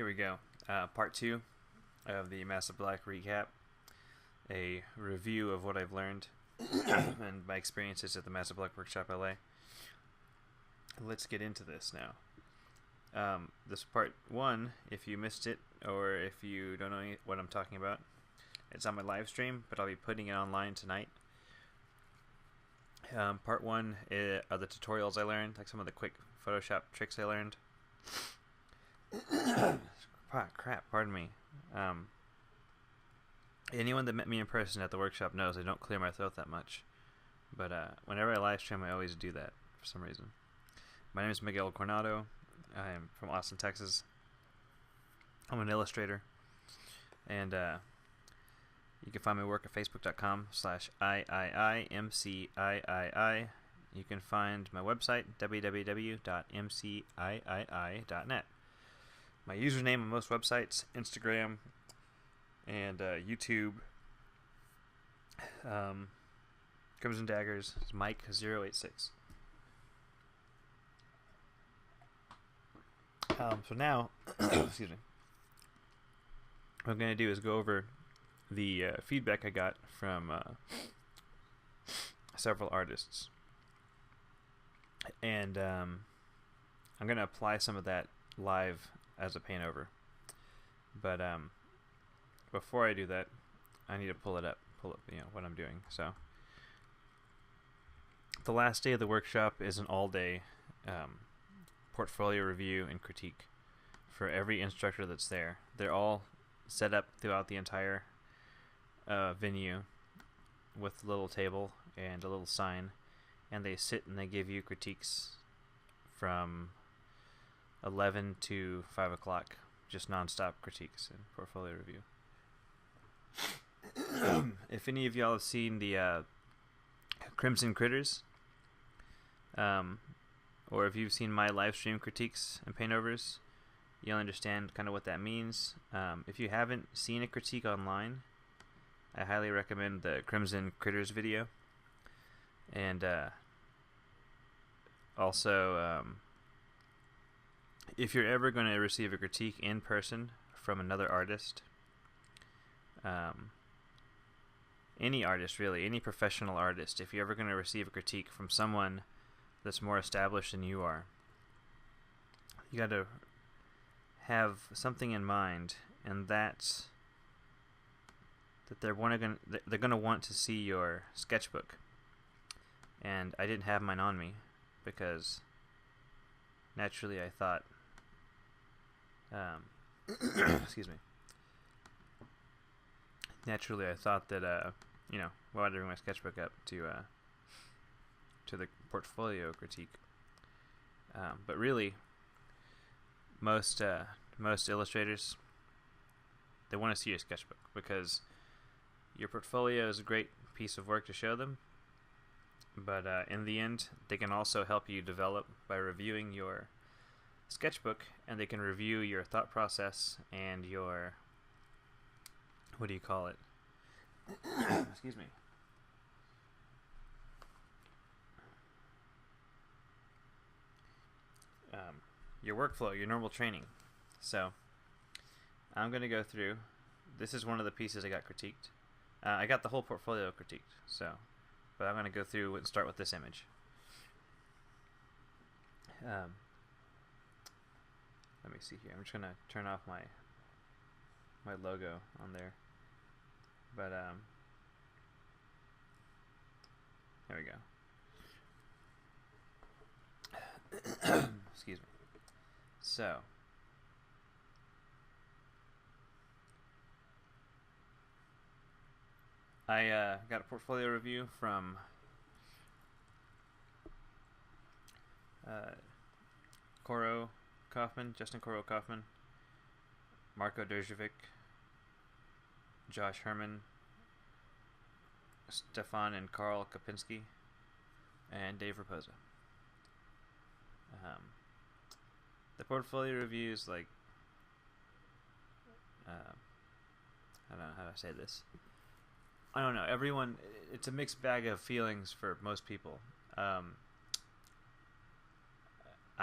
Here we go. Part 2 of the Massive Black recap. A review of what I've learned and my experiences at the Massive Black Workshop LA. Let's get into this now. This part 1, if you missed it or if you don't know what I'm talking about, it's on my live stream, but I'll be putting it online tonight. Part 1 are the tutorials I learned, like some of the quick Photoshop tricks I learned. Crap, pardon me. Anyone that met me in person at the workshop knows I don't clear my throat that much. But whenever I live stream, I always do that for some reason. My name is Miguel Coronado. I am from Austin, Texas. I'm an illustrator. And you can find my work at facebook.com/IIIMCIII. You can find my website, www.mciii.net. My username on most websites, Instagram and YouTube, Crimson Daggers, is Mike086. So now, excuse me, what I'm going to do is go over the feedback I got from several artists. And I'm going to apply some of that live as a paint over. But before I do that, I need to pull up what I'm doing. So the last day of the workshop is an all-day portfolio review and critique for every instructor that's there. They're all set up throughout the entire venue with a little table and a little sign, and they sit and they give you critiques from 11 to 5 o'clock, just non-stop critiques and portfolio review. If any of y'all have seen the Crimson Critters, or if you've seen my live stream critiques and paint overs, you'll understand kind of what that means. If you haven't seen a critique online, I highly recommend the Crimson Critters video. And also, if you're ever going to receive a critique in person from another artist, any artist really, any professional artist, if you're ever going to receive a critique from someone that's more established than you are, you got to have something in mind, and that's that they're going to want to see your sketchbook. And I didn't have mine on me because naturally I thought excuse me. Naturally I thought that why would I bring my sketchbook up to the portfolio critique? But really, most illustrators, they want to see your sketchbook because your portfolio is a great piece of work to show them. But in the end, they can also help you develop by reviewing your sketchbook, and they can review your thought process and your, what do you call it? Excuse me. Your workflow, your normal training. So I'm going to go through. This is one of the pieces I got critiqued. I got the whole portfolio critiqued, but I'm going to go through and start with this image. Let me see here. I'm just going to turn off my logo on there. But there we go. Excuse me. So I got a portfolio review from Justin Coro Kaufman, Marko Derjovic, Josh Herman, Stefan and Karl Kapinski, and Dave Raposa. The portfolio review is like, I don't know how to say this. I don't know. Everyone, it's a mixed bag of feelings for most people. I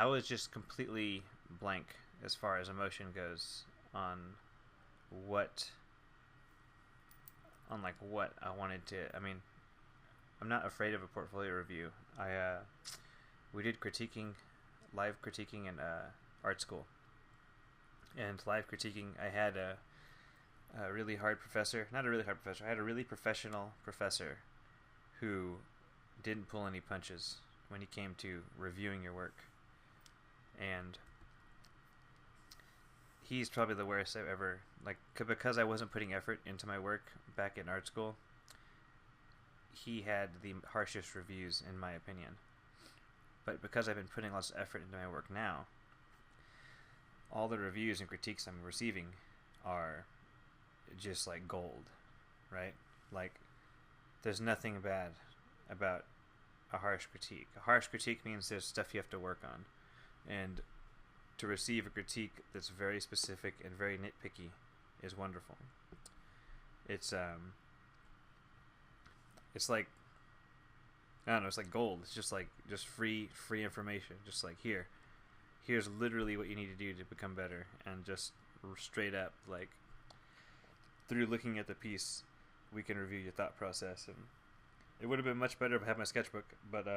was just completely blank as far as emotion goes on what on like what I wanted to. I mean, I'm not afraid of a portfolio review. We did live critiquing in art school, and live critiquing I had a really hard professor, not a really hard professor. I had a really professional professor who didn't pull any punches when he came to reviewing your work, and he's probably the worst I've ever, like, because I wasn't putting effort into my work back in art school. He had the harshest reviews, in my opinion. But because I've been putting lots of effort into my work now, all the reviews and critiques I'm receiving are just like gold, right? Like, there's nothing bad about a harsh critique. A harsh critique means there's stuff you have to work on. And to receive a critique that's very specific and very nitpicky is wonderful. It's like, I don't know, it's like gold. It's just free information. Just like, here's literally what you need to do to become better, and just straight up, like, through looking at the piece, we can review your thought process. And it would have been much better if I had my sketchbook, but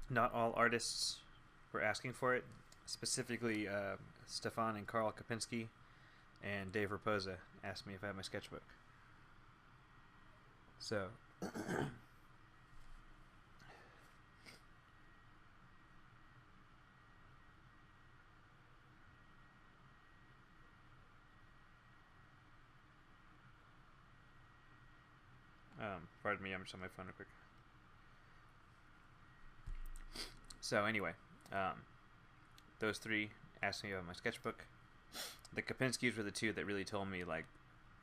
not all artists were asking for it. Specifically, Stefan and Carl Kopinski and Dave Raposa asked me if I had my sketchbook. So pardon me, I'm just on my phone real quick. So anyway, those three asked me about my sketchbook. The Kopinskis were the two that really told me, like,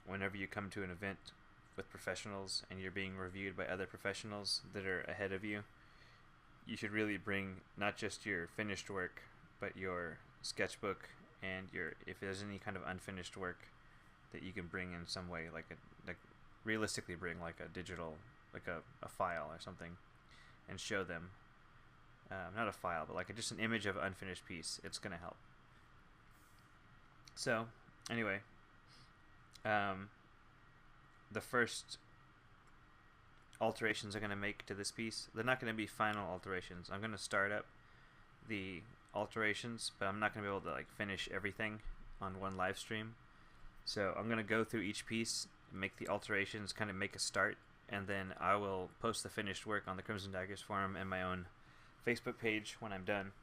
whenever you come to an event with professionals and you're being reviewed by other professionals that are ahead of you, you should really bring not just your finished work, but your sketchbook and if there's any kind of unfinished work that you can bring in some way, like realistically bring like a digital, like a file or something, and show them. Not a file, but like just an image of an unfinished piece. It's going to help. So, anyway, the first alterations I'm going to make to this piece, they're not going to be final alterations. I'm going to start up the alterations, but I'm not going to be able to like finish everything on one live stream. So I'm going to go through each piece, make the alterations, kind of make a start, and then I will post the finished work on the Crimson Daggers forum and my own Facebook page when I'm done.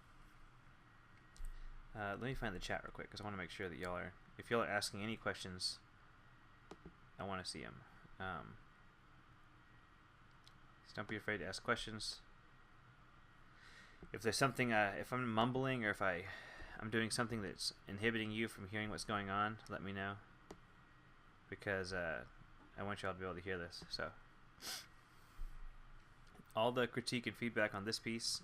Let me find the chat real quick, because I want to make sure that if y'all are asking any questions, I want to see them. So don't be afraid to ask questions. If there's something, if I'm mumbling, or if I'm doing something that's inhibiting you from hearing what's going on, let me know, because I want y'all to be able to hear this. So all the critique and feedback on this piece,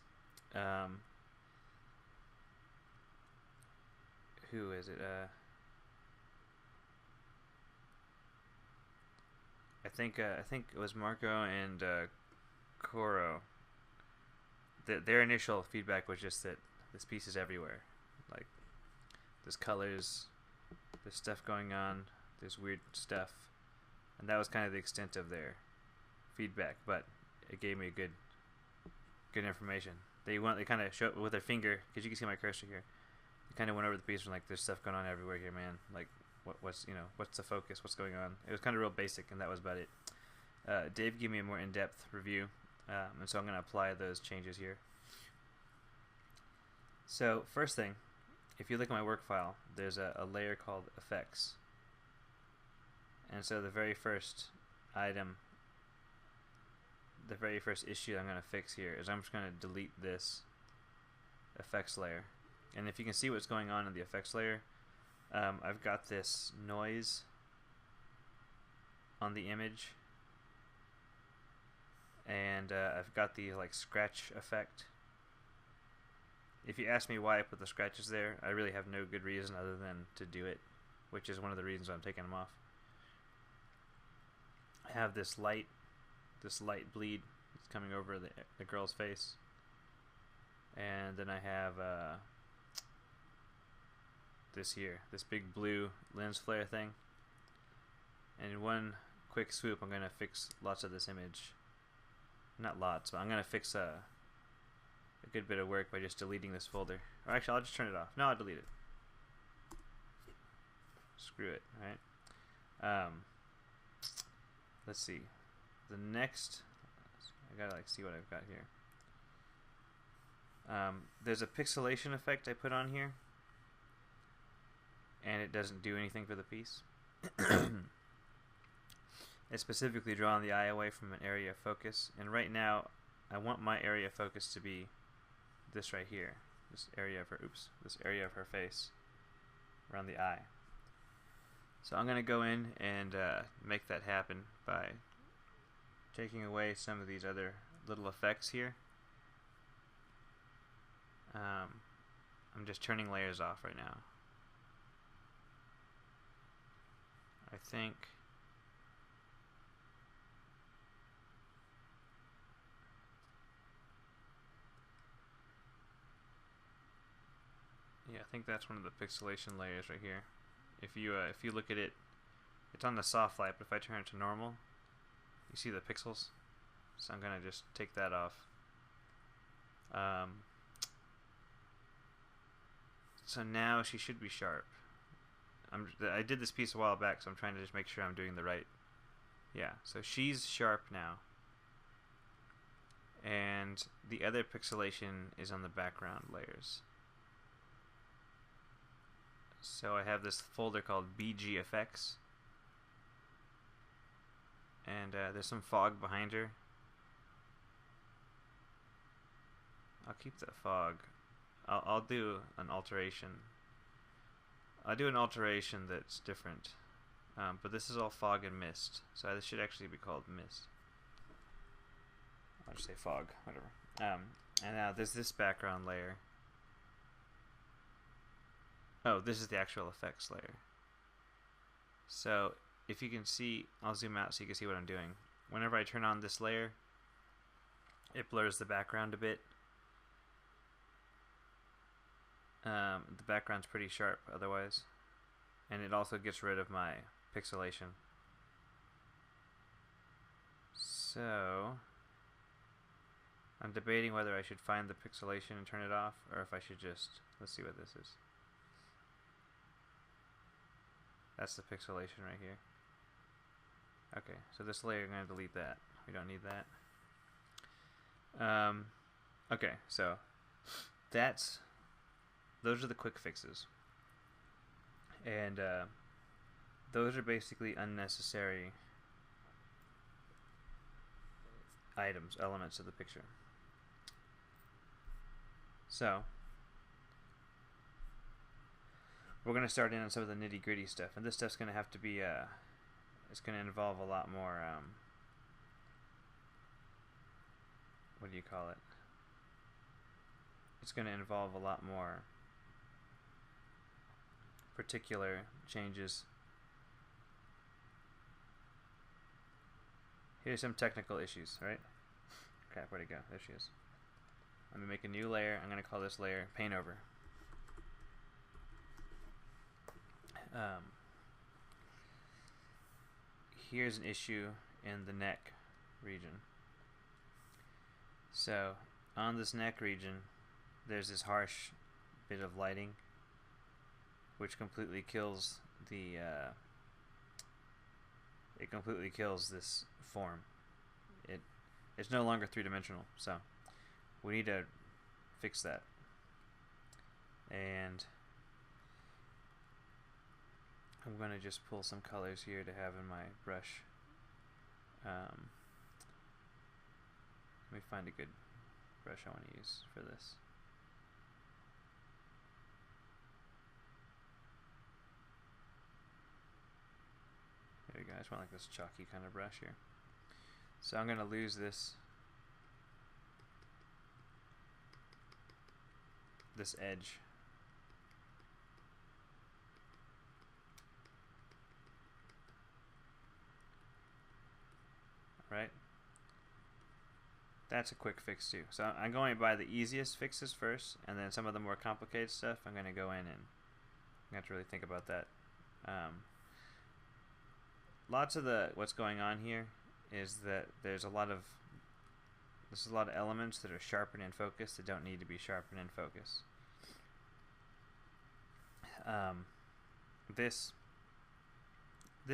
who is it? I think it was Marco and Koro. Their initial feedback was just that this piece is everywhere. Like, there's colors, there's stuff going on, there's weird stuff, and that was kind of the extent of their feedback. But it gave me good information. They kind of showed with their finger, because you can see my cursor here. They kind of went over the piece and like, there's stuff going on everywhere here, man. Like, what's the focus? What's going on? It was kind of real basic, and that was about it. Dave gave me a more in-depth review, and so I'm going to apply those changes here. So first thing, if you look at my work file, there's a layer called effects. And so the very first item, the very first issue I'm going to fix here is I'm just going to delete this effects layer. And if you can see what's going on in the effects layer, I've got this noise on the image, and I've got the like scratch effect. If you ask me why I put the scratches there, I really have no good reason other than to do it, which is one of the reasons I'm taking them off. I have this light bleed that's coming over the girl's face, and then I have this here, this big blue lens flare thing. And in one quick swoop, I'm going to fix lots of this image. Not lots, but I'm going to fix a good bit of work by just deleting this folder. Or actually, I'll just turn it off. No, I'll delete it. Screw it, right? Let's see. The next, I gotta like see what I've got here. There's a pixelation effect I put on here, and it doesn't do anything for the piece. It's specifically drawing the eye away from an area of focus, and right now I want my area of focus to be this right here, this area of her face around the eye. So I'm going to go in and make that happen by taking away some of these other little effects here. I'm just turning layers off right now. I think that's one of the pixelation layers right here. If you look at it, it's on the soft light, but if I turn it to normal, you see the pixels. So I'm gonna just take that off. So now she should be sharp. I did this piece a while back, so I'm trying to just make sure I'm doing the right. Yeah, so she's sharp now. And the other pixelation is on the background layers. So I have this folder called BG Effects. And there's some fog behind her. I'll keep that fog. I'll do an alteration. I'll do an alteration that's different. But this is all fog and mist. So this should actually be called mist. I'll just say fog, whatever. And now there's this background layer. Oh, this is the actual effects layer. So if you can see, I'll zoom out so you can see what I'm doing. Whenever I turn on this layer, it blurs the background a bit. The background's pretty sharp otherwise, and it also gets rid of my pixelation. So I'm debating whether I should find the pixelation and turn it off, or if I should just, let's see what this is. That's the pixelation right here. Okay, so this layer, I'm going to delete that. We don't need that. Okay, so those are the quick fixes. And those are basically unnecessary elements of the picture. So we're going to start in on some of the nitty-gritty stuff, and this stuff's going to have to be it's going to involve a lot more what do you call it? It's going to involve a lot more particular changes. Here's some technical issues, right? Crap, where'd it go? There she is. Let me make a new layer. I'm going to call this layer Paint Over. Here's an issue in the neck region. So on this neck region, there's this harsh bit of lighting which completely kills the it completely kills this form. It's no longer three-dimensional, so we need to fix that. And I'm going to just pull some colors here to have in my brush. Let me find a good brush I want to use for this. There you go, I just want like this chalky kind of brush here. So I'm going to lose this edge. Right? That's a quick fix too. So I'm going by the easiest fixes first, and then some of the more complicated stuff I'm going to go in and I have to really think about that. Lots of what's going on here is that there's a lot of elements that are sharpened and focused that don't need to be sharpened and focused. This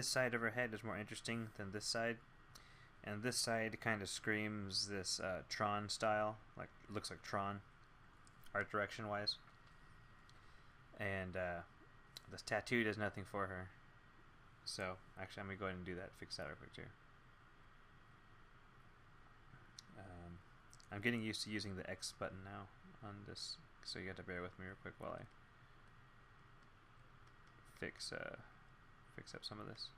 side of her head is more interesting than this side, and this side kind of screams this Tron style, like it looks like Tron, art direction wise. And this tattoo does nothing for her, so actually I'm gonna go ahead and do that. Fix that real quick too. I'm getting used to using the X button now on this, so you have to bear with me real quick while I fix up some of this.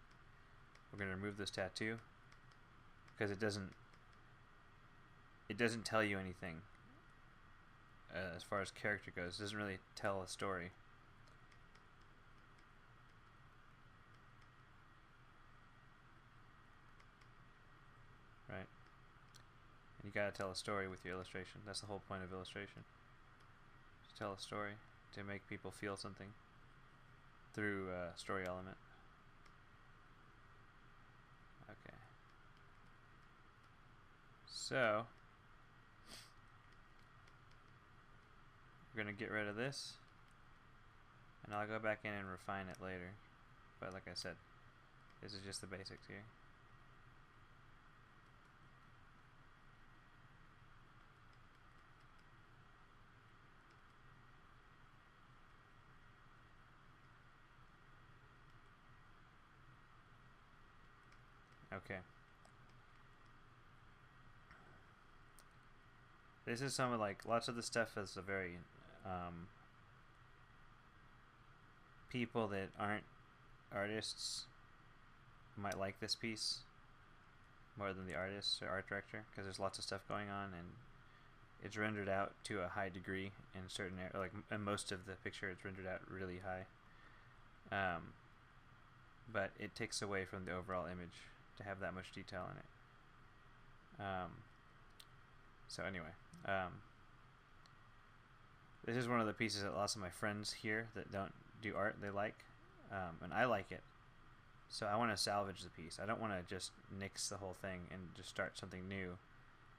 We're going to remove this tattoo because it doesn't tell you anything as far as character goes. It doesn't really tell a story. Right? You gotta tell a story with your illustration. That's the whole point of illustration. Just tell a story to make people feel something through a story element. Okay. So we're gonna get rid of this, and I'll go back in and refine it later. But like I said, this is just the basics here. Okay. This is some of lots of the stuff is a very people that aren't artists might like this piece more than the artist or art director, because there's lots of stuff going on and it's rendered out to a high degree in certain areas. In most of the picture it's rendered out really high, but it takes away from the overall image to have that much detail in it. So anyway, this is one of the pieces that lots of my friends here that don't do art, they like, and I like it. So I want to salvage the piece. I don't want to just nix the whole thing and just start something new.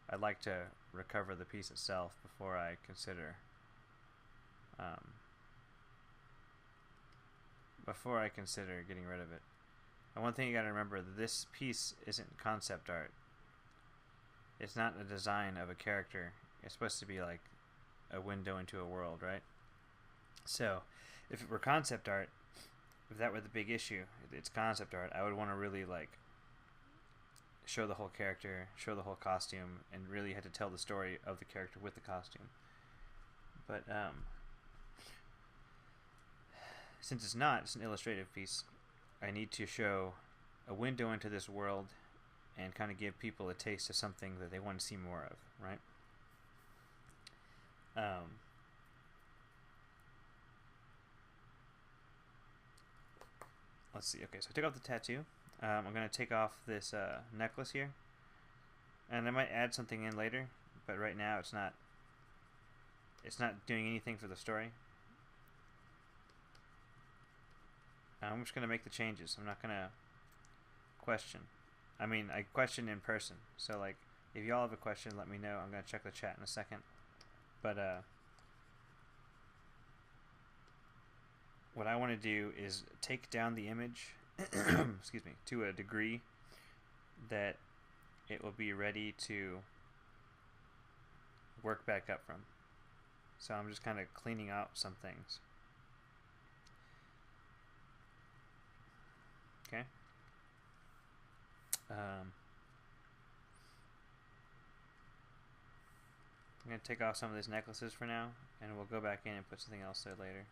I'd like to recover the piece itself before I consider getting rid of it. And one thing you got to remember, this piece isn't concept art. It's not a design of a character. It's supposed to be like a window into a world, right? So, if it were concept art, if that were the big issue, it's concept art, I would want to really show the whole character, show the whole costume, and really had to tell the story of the character with the costume. But since it's not, it's an illustrative piece, I need to show a window into this world and kind of give people a taste of something that they want to see more of, right? Let's see. Okay, so I took off the tattoo. I'm going to take off this necklace here, and I might add something in later, but right now it's not doing anything for the story. I'm just going to make the changes. I'm not going to question. I mean, I question in person. So, if y'all have a question, let me know. I'm going to check the chat in a second. But, what I want to do is take down the image, excuse me, to a degree that it will be ready to work back up from. So I'm just kind of cleaning out some things. Okay. I'm going to take off some of these necklaces for now, and we'll go back in and put something else there later.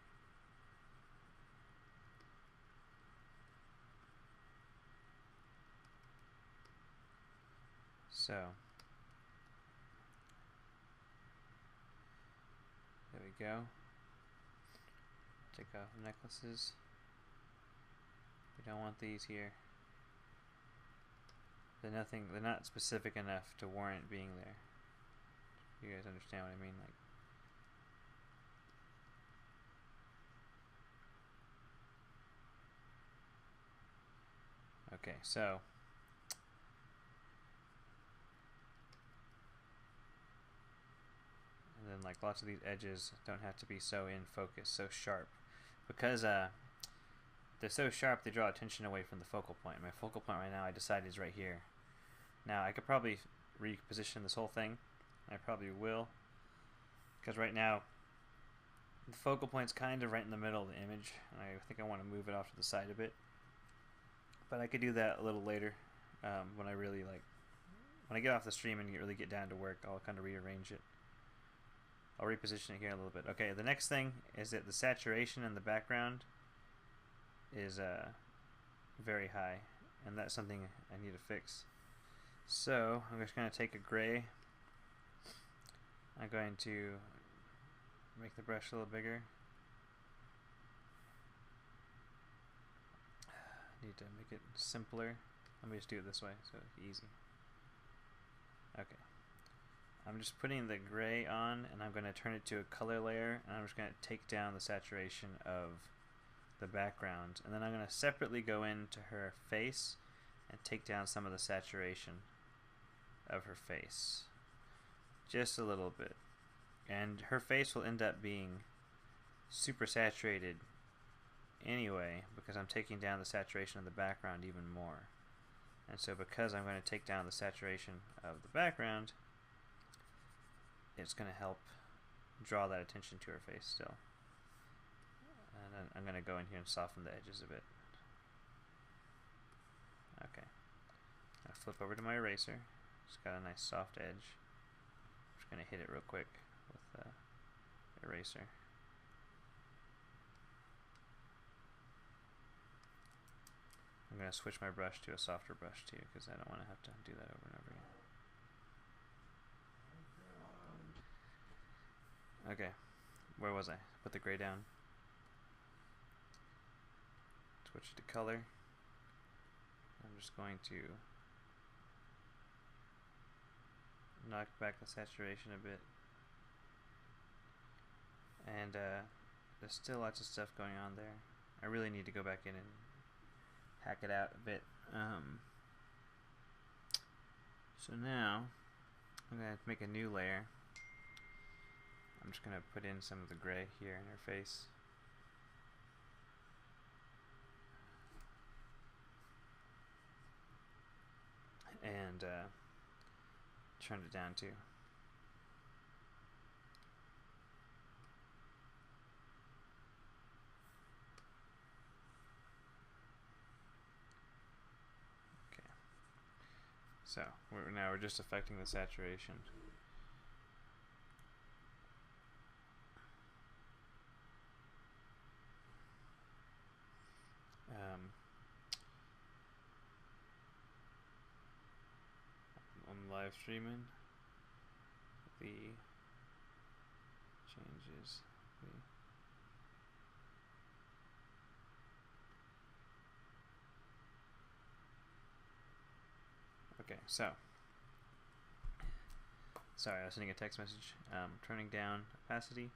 So, there we go. Take off the necklaces. We don't want these here. They're not specific enough to warrant being there. You guys understand what I mean? Okay, so and then like lots of these edges don't have to be so in focus, so sharp, because they're so sharp they draw attention away from the focal point. My focal point right now, I decided, is right here. Now I could probably reposition this whole thing. I probably will, because right now the focal point's kind of right in the middle of the image, and I think I want to move it off to the side a bit. But I could do that a little later, when I really when I get off the stream and really get down to work. I'll kind of rearrange it. I'll reposition it here a little bit. Okay, the next thing is that the saturation in the background is very high, and that's something I need to fix. So I'm just going to take a gray. I'm going to make the brush a little bigger. Need to make it simpler. Let me just do it this way so it's easy. Okay. I'm just putting the gray on, and I'm going to turn it to a color layer, and I'm just going to take down the saturation of the background, and then I'm going to separately go into her face and take down some of the saturation of her face. Just a little bit. And her face will end up being super saturated anyway, because I'm taking down the saturation of the background even more. And so because I'm going to take down the saturation of the background, it's going to help draw that attention to her face still. And then I'm going to go in here and soften the edges a bit. Okay. I'll flip over to my eraser. It's got a nice soft edge. I'm just going to hit it real quick with the eraser. I'm going to switch my brush to a softer brush too, because I don't want to have to do that over and over again. Okay, where was I? Put the gray down. Switch to color. I'm just going to knock back the saturation a bit. And there's still lots of stuff going on there. I really need to go back in and hack it out a bit. So now I'm going to make a new layer. I'm just going to put in some of the gray here in her face. And turn it down too. Okay. So now we're just affecting the saturation. I'm live streaming the changes. Okay, so sorry, I was sending a text message. Turning down opacity.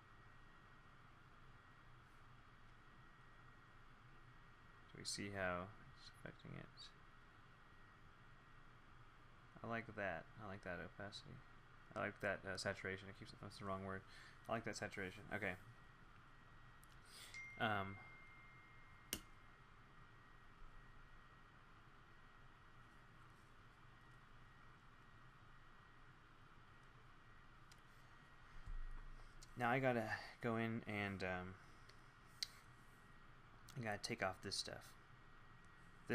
Do we see how it's affecting it? I like that. I like that opacity. I like that saturation. That's the wrong word. I like that saturation. Okay. Now I gotta go in and I gotta take off this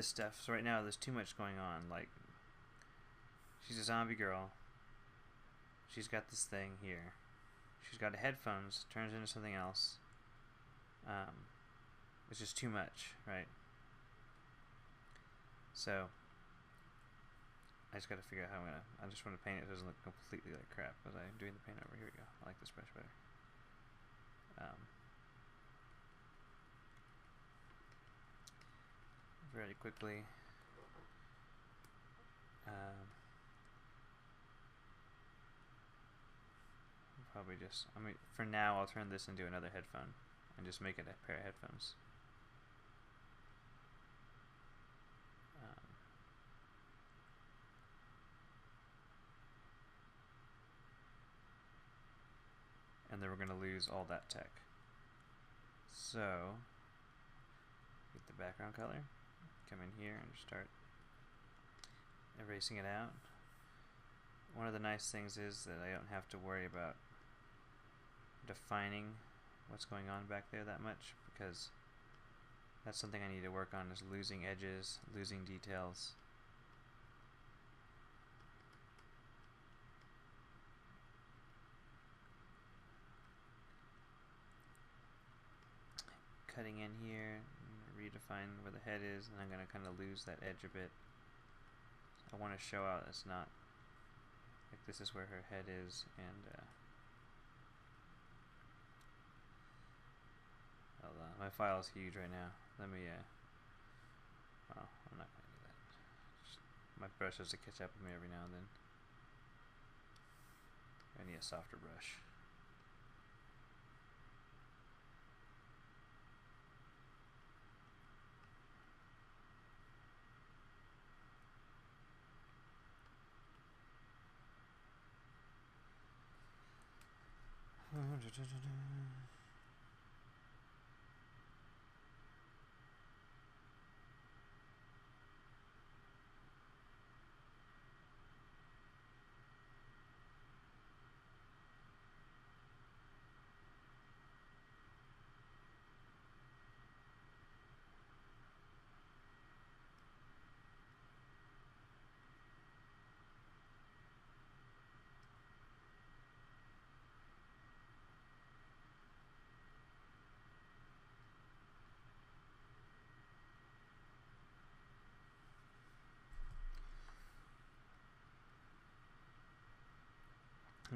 stuff. So right now there's too much going on. Like, she's a zombie girl. She's got this thing here. She's got headphones. Turns into something else. It's just too much, right? So I just got to figure out how I'm gonna. I just want to paint it so it doesn't look completely like crap. As I'm doing the paint over. Here we go. I like this brush better. Very quickly. Probably just, I mean, for now I'll turn this into another headphone and just make it a pair of headphones. then we're going to lose all that tech. So, get the background color, come in here and start erasing it out. One of the nice things is that I don't have to worry about defining what's going on back there that much, because that's something I need to work on, is losing edges, losing details. Cutting in here, redefine where the head is, and I'm going to kind of lose that edge a bit. I want to show out it's not like this is where her head is, and hold on, my file is huge right now. Let me well, I'm not going to do that. Just, my brush has to catch up with me every now and then. I need a softer brush.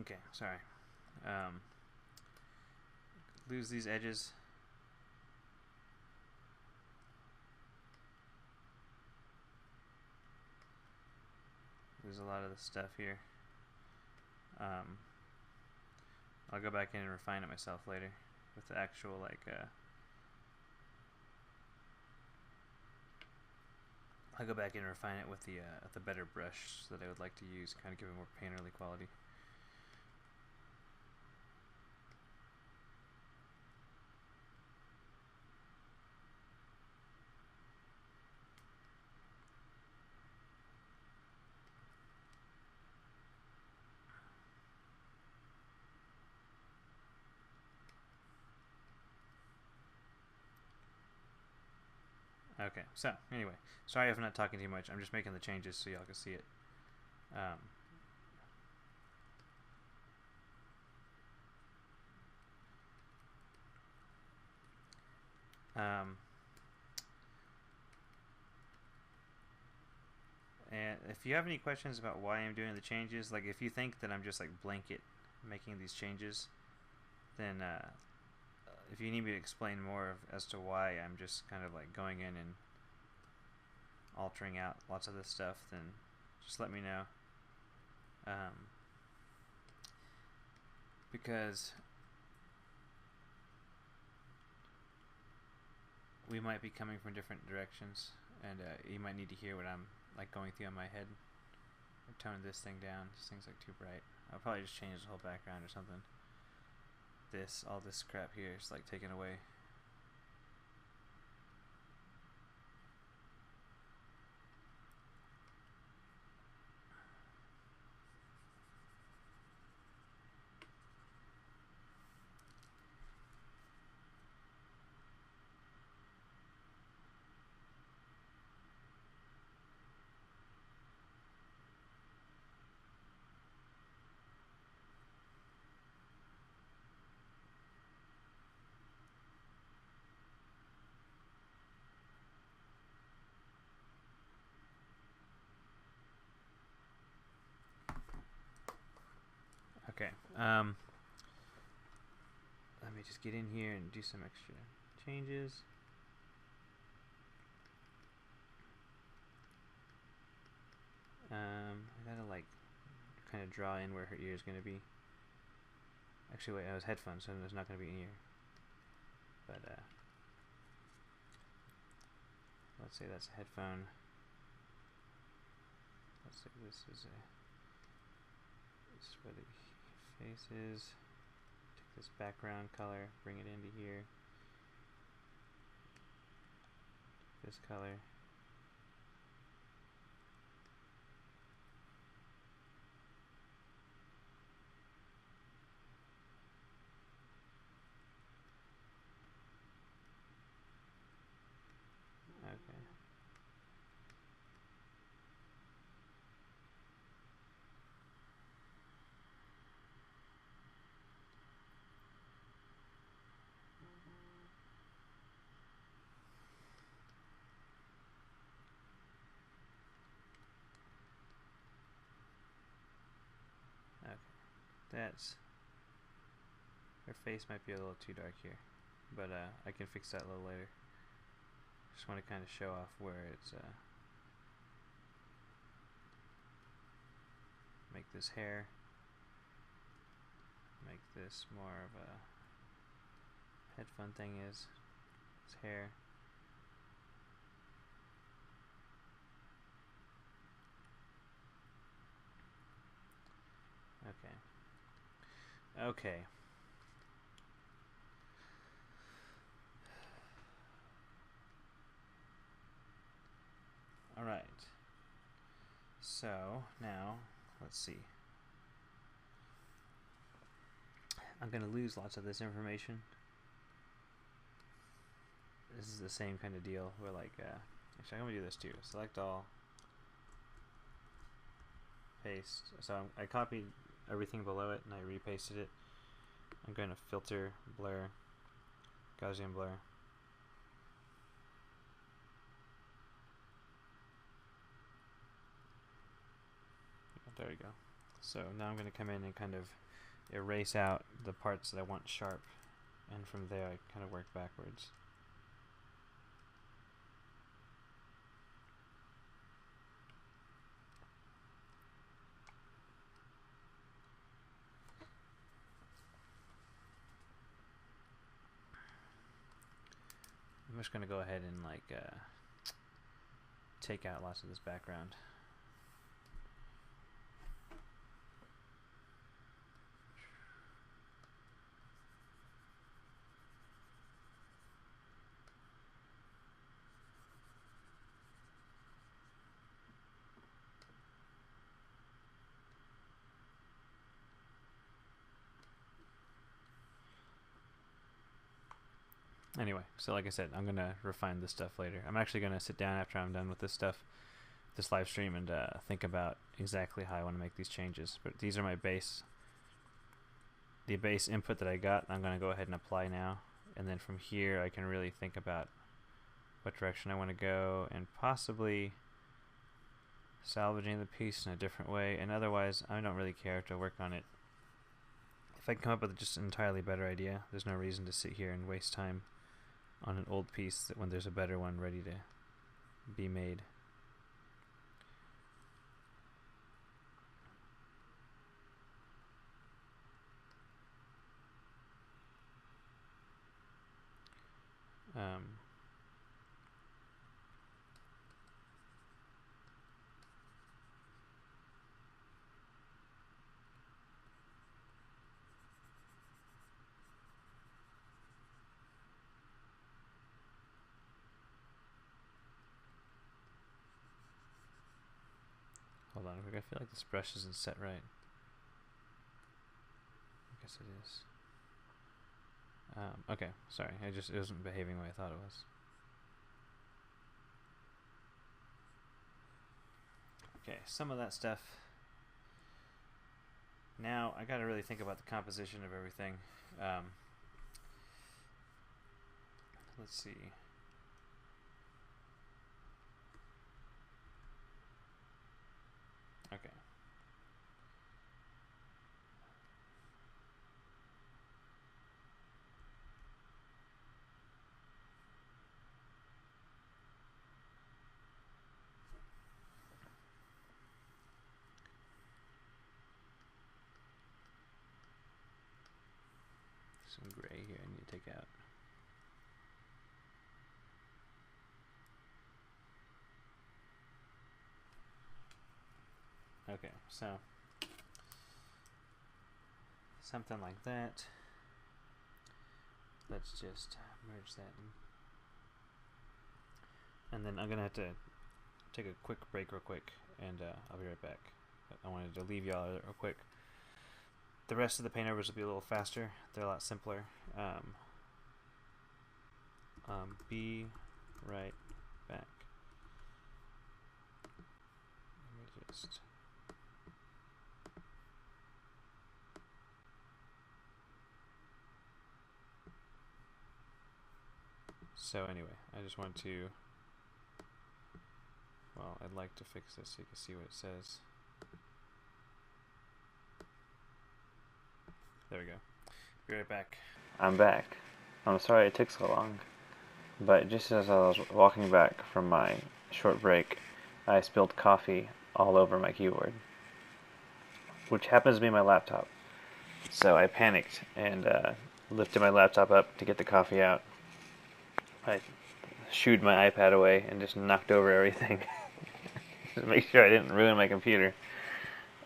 Okay, sorry. Lose these edges. Lose a lot of the stuff here. I'll go back in and refine it myself later with the actual I'll go back in and refine it with the better brush that I would like to use, kind of give it more painterly quality. Okay, so anyway, sorry if I'm not talking too much. I'm just making the changes so y'all can see it. And if you have any questions about why I'm doing the changes, like if you think that I'm just like blanket making these changes, then if you need me to explain more as to why I'm just kind of like going in and altering out lots of this stuff, then just let me know. Because we might be coming from different directions, and you might need to hear what I'm like going through in my head. I tone this thing down. This thing's like too bright. I'll probably just change the whole background or something. All this crap here is like taken away. Okay, let me just get in here and do some extra changes. I gotta like kind of draw in where her ear is gonna be. Actually, wait, I was headphones, so there's not gonna be an ear. But let's say that's a headphone. Let's say this is where the face is. Take this background color, bring it into here. This color. Okay. Okay. That's... her face might be a little too dark here, but I can fix that a little later. Just want to kind of show off where it's make this hair, make this more of a headphone thing is his hair. Okay. Alright. So, now, let's see. I'm going to lose lots of this information. This is the same kind of deal where, like, actually, I'm going to do this too. Select all. Paste. So I copied everything below it and I repasted it. I'm going to filter, blur, Gaussian blur. There we go. So now I'm going to come in and kind of erase out the parts that I want sharp, and from there I kind of work backwards. I'm just going to go ahead and like take out lots of this background. Anyway, so like I said, I'm going to refine this stuff later. I'm actually going to sit down after I'm done with this stuff, this live stream, and think about exactly how I want to make these changes. But these are my base, the base input that I got. I'm going to go ahead and apply now. And then from here, I can really think about what direction I want to go and possibly salvaging the piece in a different way. And otherwise, I don't really care to work on it. If I can come up with just an entirely better idea, there's no reason to sit here and waste time on an old piece when there's a better one ready to be made. Hold on, I feel like this brush isn't set right. I guess it is. Okay, sorry, it wasn't behaving the way I thought it was. Okay, some of that stuff. Now I gotta really think about the composition of everything. Let's see. Okay. Some gray here I need to take out. Okay, so something like that. let's just merge that in. And then I'm going to have to take a quick break real quick, and I'll be right back. But I wanted to leave y'all real quick. The rest of the paint overs will be a little faster. They're a lot simpler. Be right back. Let me just... So anyway, I just want to... Well, I'd like to fix this so you can see what it says. There we go. Be right back. I'm back. I'm sorry it took so long. But just as I was walking back from my short break, I spilled coffee all over my keyboard, which happens to be my laptop. So I panicked and lifted my laptop up to get the coffee out. I shooed my iPad away and just knocked over everything to make sure I didn't ruin my computer.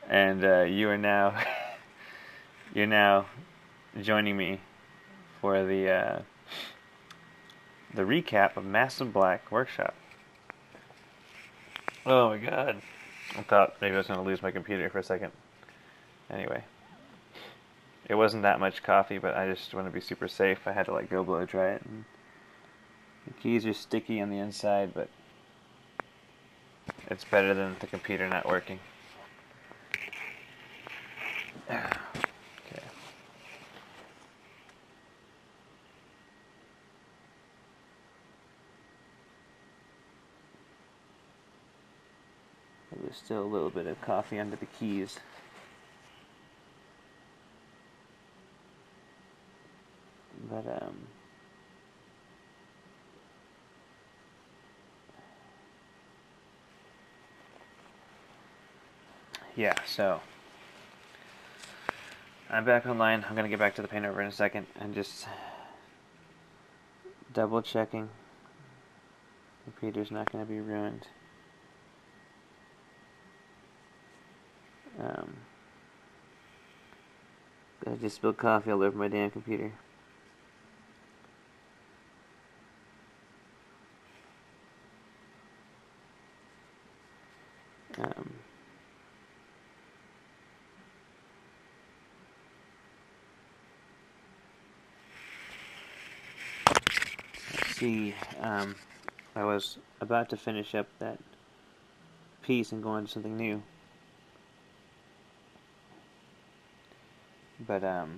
And you're now joining me for the recap of Massive Black Workshop. Oh my god. I thought maybe I was going to lose my computer for a second. Anyway. It wasn't that much coffee, but I just want to be super safe. I had to go blow dry it. And the keys are sticky on the inside, but it's better than the computer not working. Okay. There's still a little bit of coffee under the keys. But yeah, so I'm back online. I'm going to get back to the paint over in a second and just double checking the computer's not going to be ruined. I just spilled coffee all over my damn computer. Let's see, I was about to finish up that piece and go on to something new. But, I'll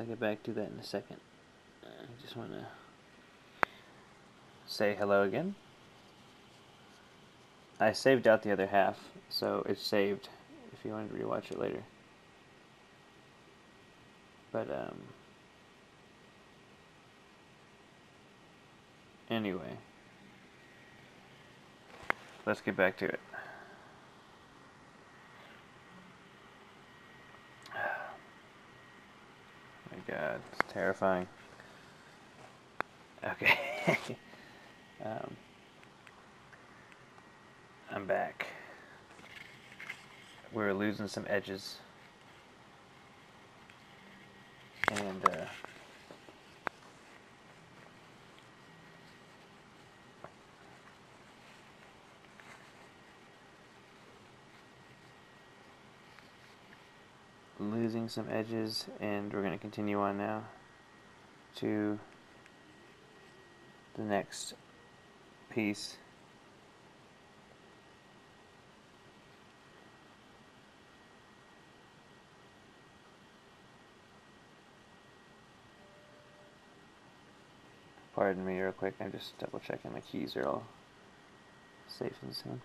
get back to that in a second. I just want to say hello again. I saved out the other half, so it's saved if you wanted to rewatch it later. But, anyway, let's get back to it. Oh my god, it's terrifying. Okay. I'm back. We're losing some edges. And, losing some edges, and we're going to continue on now to the next piece. Pardon me real quick, I'm just double checking my keys are all safe and sound.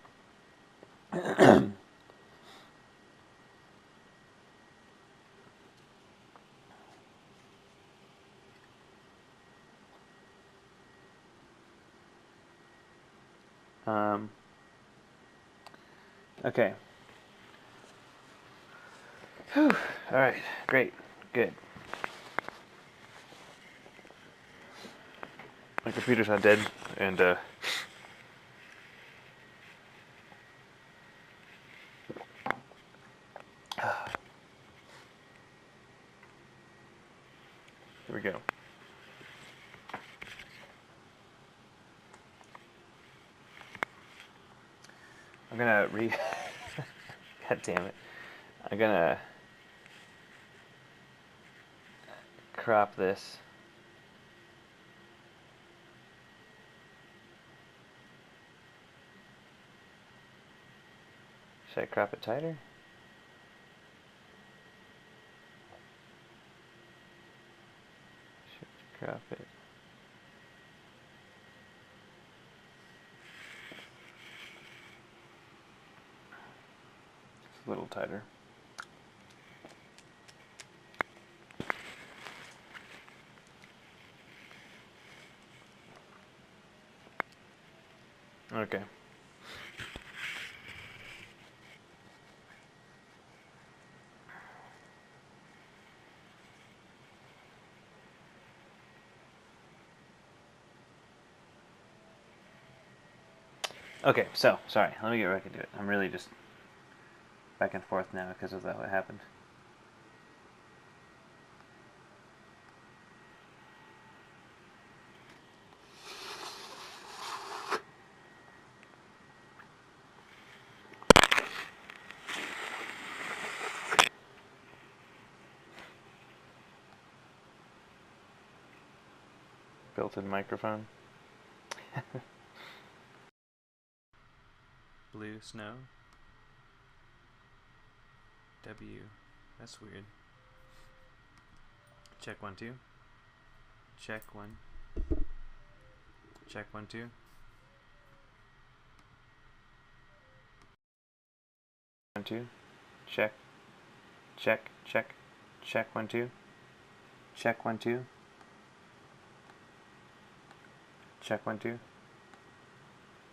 Okay. Whew. Alright, great, good. My computer's not dead, and we go. I'm gonna God damn it. I'm gonna crop this. Should I crop it tighter? Should crop it. Just a little tighter. Okay. Okay, so, sorry, let me get back into it. I'm really just back and forth now because of that what happened. Built-in microphone. Blue snow. W. That's weird. Check 1 2. Check 1. Check 1 2. 1 2. Check. Check. Check. Check 1 2. Check 1 2. Check 1 2.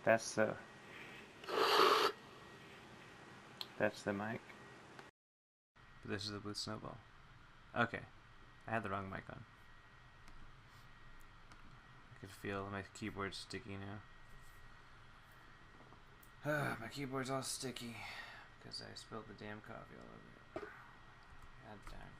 That's the mic. But this is the blue snowball. Okay. I had the wrong mic on. I could feel my keyboard sticky now. My keyboard's all sticky because I spilled the damn coffee all over it. God damn it.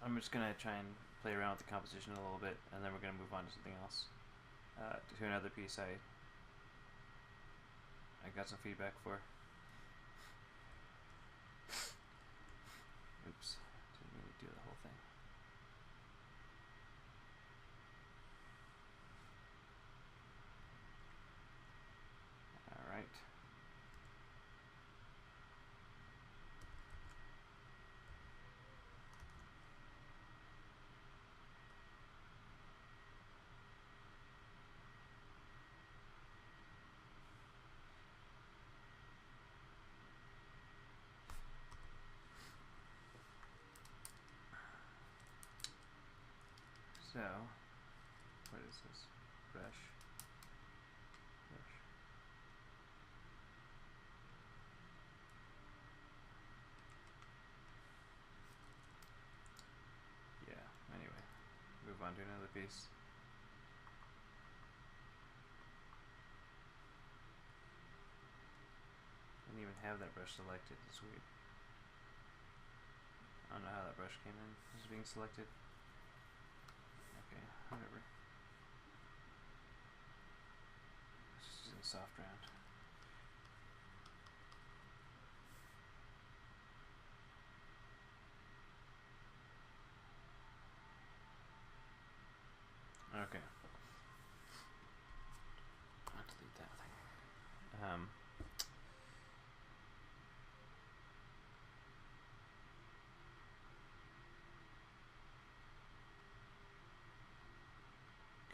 I'm just going to try and play around with the composition a little bit, and then we're going to move on to something else. To another piece I got some feedback for. Oops, didn't mean to do the whole thing. Alright. So, what is this? Brush. Brush. Yeah, anyway. Move on to another piece. I didn't even have that brush selected. It's weird. I don't know how that brush came in. Is it being selected? Okay, whatever. Just using soft round. Okay. I'll delete that thing.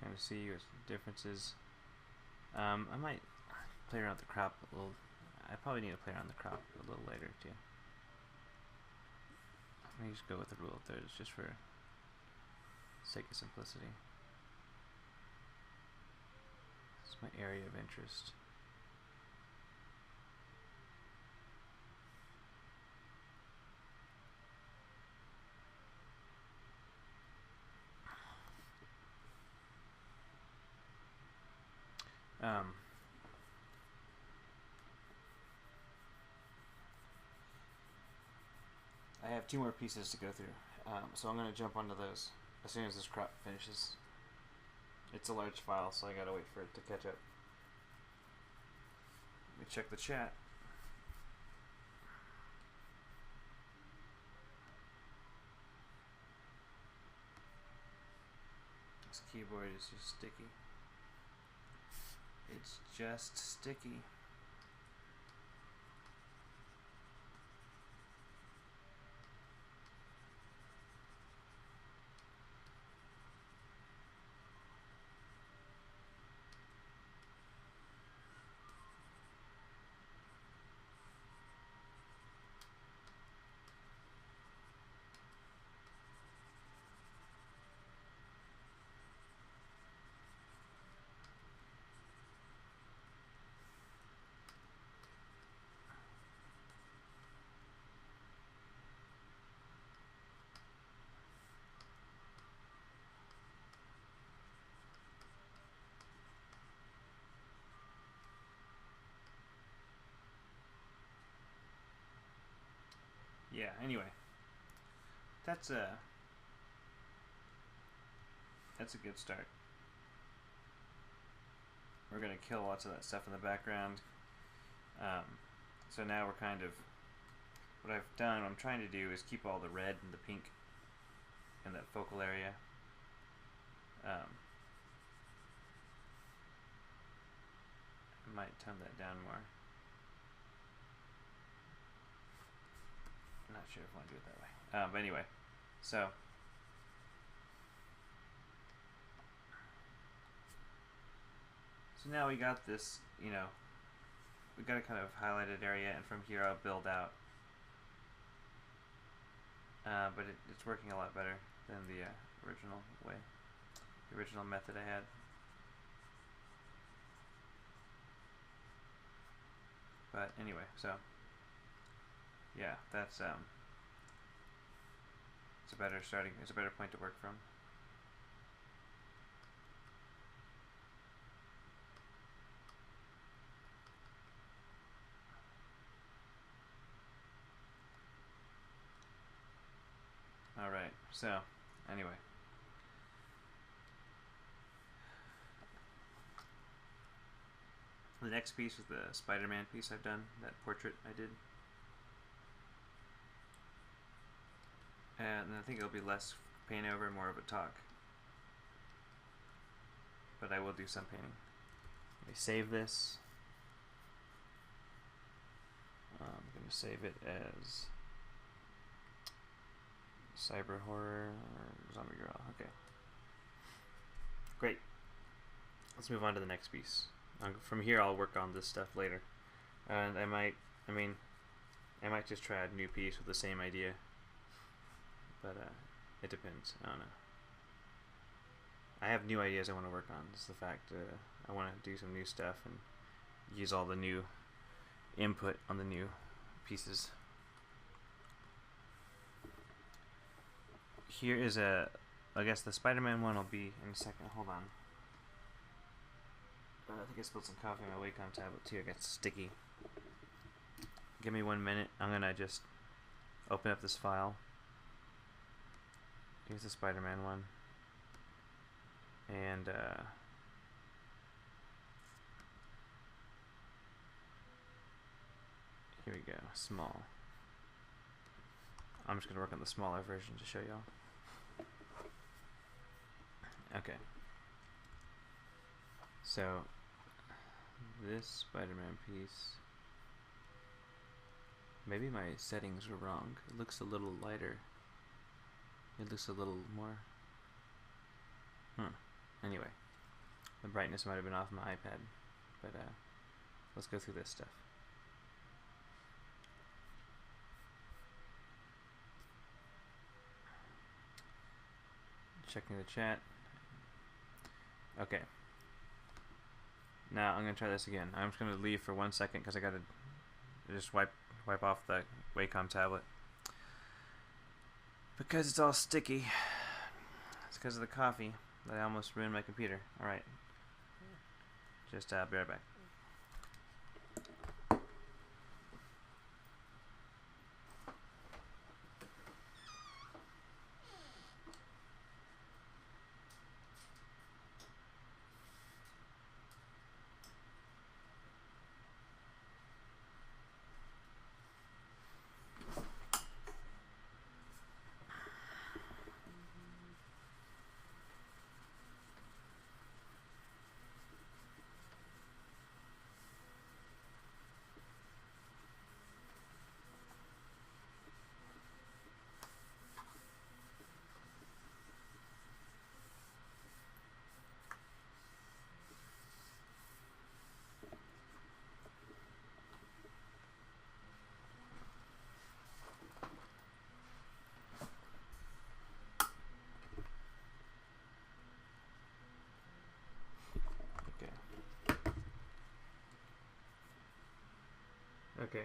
Kind of see what differences. I might play around with the crop a little. I probably need to play around the crop a little later too. Let me just go with the rule of thirds just for sake of simplicity. It's my area of interest. I have 2 more pieces to go through, so I'm going to jump onto those as soon as this crop finishes. It's a large file, so I gotta wait for it to catch up. Let me check the chat. This keyboard is just sticky. It's just sticky. Yeah, anyway. That's a good start. We're gonna kill lots of that stuff in the background. So now we're kind of, what I've done, what I'm trying to do is keep all the red and the pink in that focal area. I might tone that down more. I'm not sure if I want to do it that way. But anyway, so now we got this, you know, we got a kind of highlighted area, and from here I'll build out. But it's working a lot better than the original way, the original method I had. But anyway, so yeah, that's it's a better starting, it's a better point to work from. Alright, so anyway. The next piece is the Spider-Man piece I've done, that portrait I did. And I think it'll be less paint over and more of a talk. But I will do some painting. Let me save this. I'm going to save it as Cyber Horror or Zombie Girl. Okay. Great. Let's move on to the next piece. From here I'll work on this stuff later. And I might just try a new piece with the same idea. But it depends. I don't know. I have new ideas I want to work on. It's the fact I want to do some new stuff and use all the new input on the new pieces. Here is I guess the Spider-Man one will be in a second. Hold on. I think I spilled some coffee on my Wacom tablet too. It gets sticky. Give me 1 minute. I'm gonna just open up this file. Here's the Spider-Man one. And here we go, small. I'm just gonna work on the smaller version to show y'all. Okay. So this Spider-Man piece, maybe my settings were wrong. It looks a little lighter. It looks a little more. Anyway, the brightness might have been off my iPad, but let's go through this stuff. Checking the chat. Okay. Now I'm gonna try this again. I'm just gonna leave for 1 second because I gotta just wipe off the Wacom tablet because it's all sticky. It's because of the coffee that I almost ruined my computer. All right, just be right back. Okay.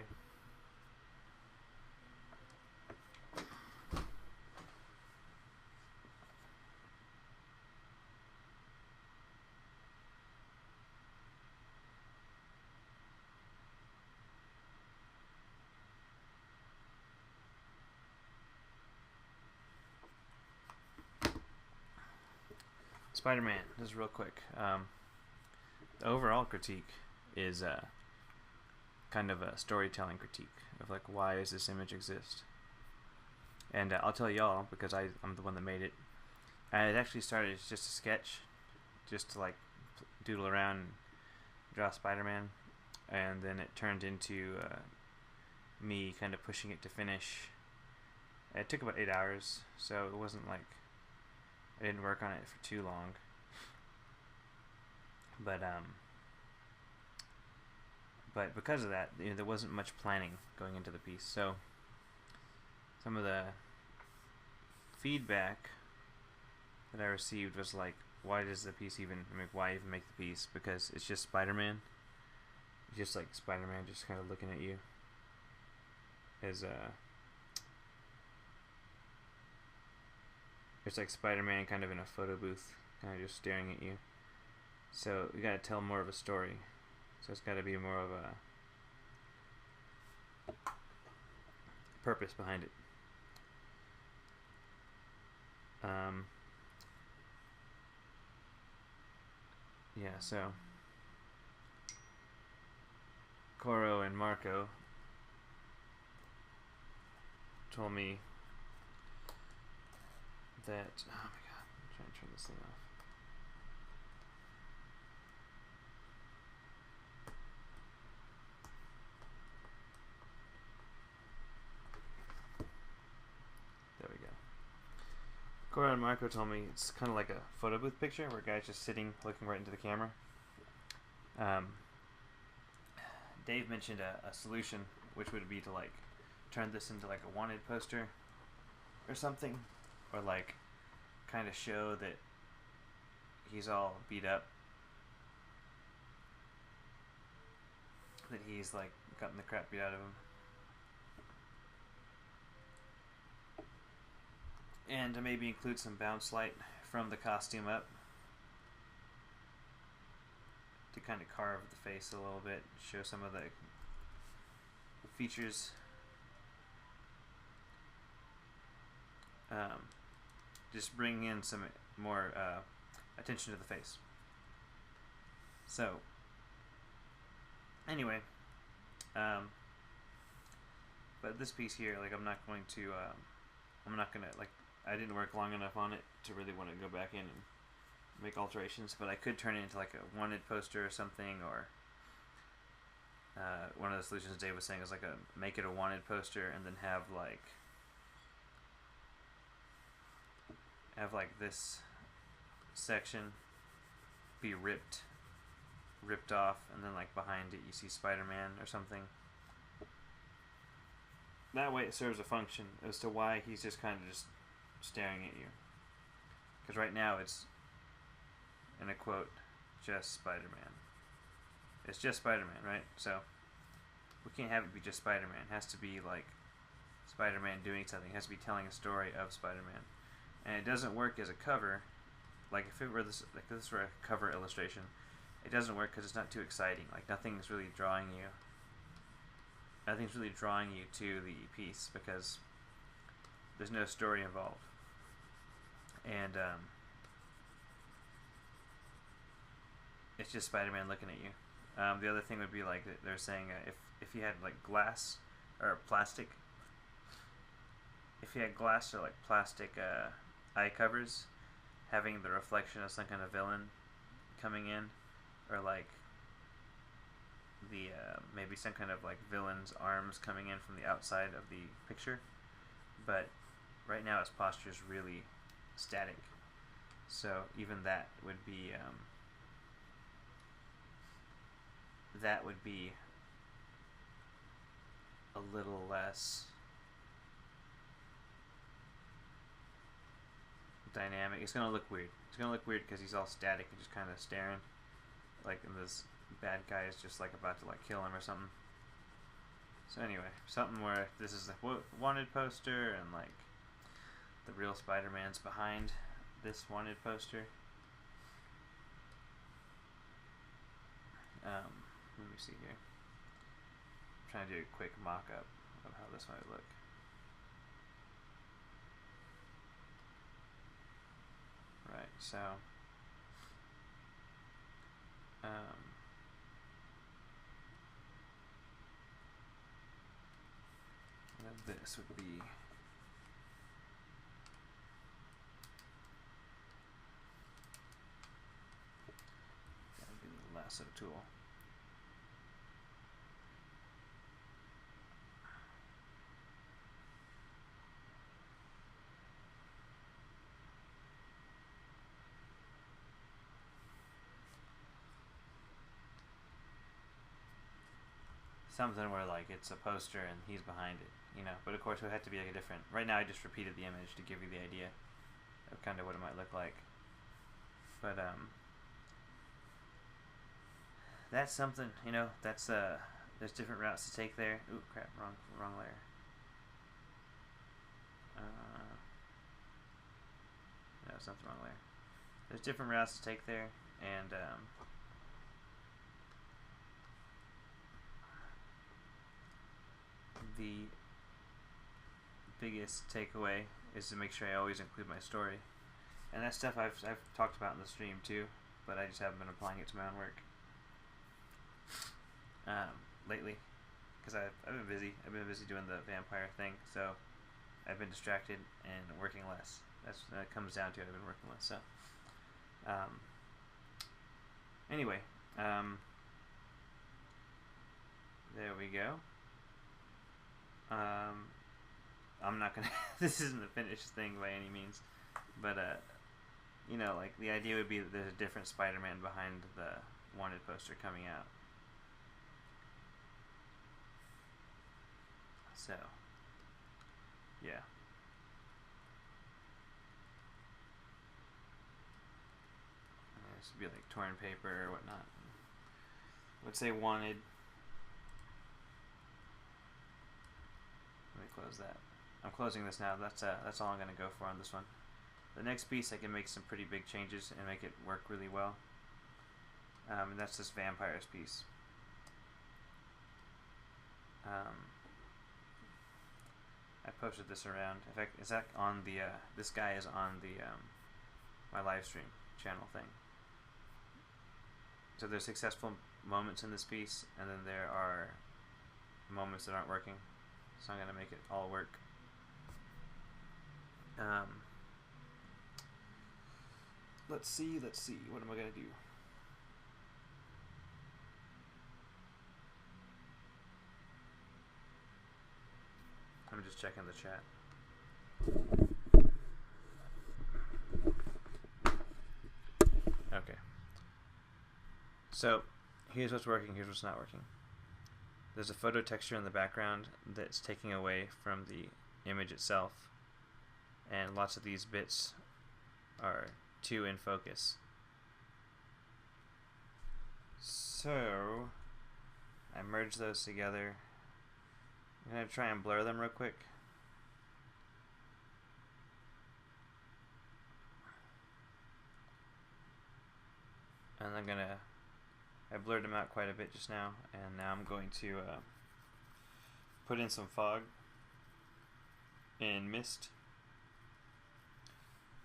Spider-Man, just real quick. The overall critique is kind of a storytelling critique of like, why does this image exist? And I'll tell y'all because I'm the one that made it. And it actually started as just a sketch, just to like doodle around and draw Spider-Man, and then it turned into me kind of pushing it to finish. It took about 8 hours, so it wasn't like I didn't work on it for too long. But because of that, there wasn't much planning going into the piece. So some of the feedback that I received was like, why does the piece even, why even make the piece? Because it's just Spider-Man. It's just like Spider-Man just kind of looking at you. As it's like Spider-Man kind of in a photo booth, kind of just staring at you. So we gotta tell more of a story. So it's gotta be more of a purpose behind it. Yeah, so Coro and Marco told me that, oh my god, I'm trying to turn this thing off. There we go. Cora and Marco told me it's kind of like a photo booth picture where a guy's just sitting, looking right into the camera. Dave mentioned a solution, which would be to like turn this into like a wanted poster or something, or like kind of show that he's all beat up, that he's like gotten the crap beat out of him, and to maybe include some bounce light from the costume up to kind of carve the face a little bit, show some of the features. Just bring in some more attention to the face. So anyway, but this piece here, like I'm not gonna like, I didn't work long enough on it to really want to go back in and make alterations, but I could turn it into like a wanted poster or something, or one of the solutions Dave was saying is like make it a wanted poster and then have like this section be ripped off, and then like behind it you see Spider-Man or something. That way it serves a function as to why he's just kind of just staring at you. Because right now it's, in a quote, just Spider-Man. it's just Spider-Man, right? So we can't have it be just Spider-Man. It has to be like Spider-Man doing something. It has to be telling a story of Spider-Man, and it doesn't work as a cover. Like if it were this, like this were a cover illustration, it doesn't work because it's not too exciting. Like nothing's really drawing you. Nothing's really drawing you to the piece because there's no story involved. And it's just Spider-Man looking at you. The other thing would be like they're saying if you had like glass or plastic, if you had glass or like plastic eye covers, having the reflection of some kind of villain coming in, or like the maybe some kind of like villain's arms coming in from the outside of the picture, but right now its posture is really static, so even that would be a little less dynamic. It's gonna look weird. It's gonna look weird because he's all static and just kind of staring, like, and this bad guy is just like about to like kill him or something. So anyway, something where this is the wanted poster and like the real Spider-Man's behind this wanted poster. Let me see here. I'm trying to do a quick mock-up of how this might look. Right, so this would be the lasso tool. Something where like it's a poster and he's behind it, you know. But of course it would have to be like a different. Right now I just repeated the image to give you the idea of kind of what it might look like. But that's something, you know. That's there's different routes to take there. Ooh, crap! Wrong layer. No, something wrong layer. There's different routes to take there, and the biggest takeaway is to make sure I always include my story, and that stuff I've talked about in the stream too, but I just haven't been applying it to my own work lately because I've been busy. I've been busy doing the vampire thing, so I've been distracted and working less. That's what it comes down to. I've been working less. So anyway, there we go. I'm not gonna this isn't the finished thing by any means, but you know, like the idea would be that there's a different Spider-Man behind the wanted poster coming out. So yeah. This would be like torn paper or whatnot. Let's say wanted. Let me close that. I'm closing this now. That's all I'm gonna go for on this one. The next piece I can make some pretty big changes and make it work really well. And that's this vampires piece. I posted this around. In fact, is that on the this guy is on the my live stream channel thing. So there's successful moments in this piece, and then there are moments that aren't working. So I'm gonna make it all work. Let's see. What am I gonna do? I'm just checking the chat. Okay. So here's what's working, here's what's not working. There's a photo texture in the background that's taking away from the image itself, and lots of these bits are too in focus. So I merge those together. I'm going to try and blur them real quick. And I'm going to, I blurred them out quite a bit just now, and now I'm going to put in some fog and mist.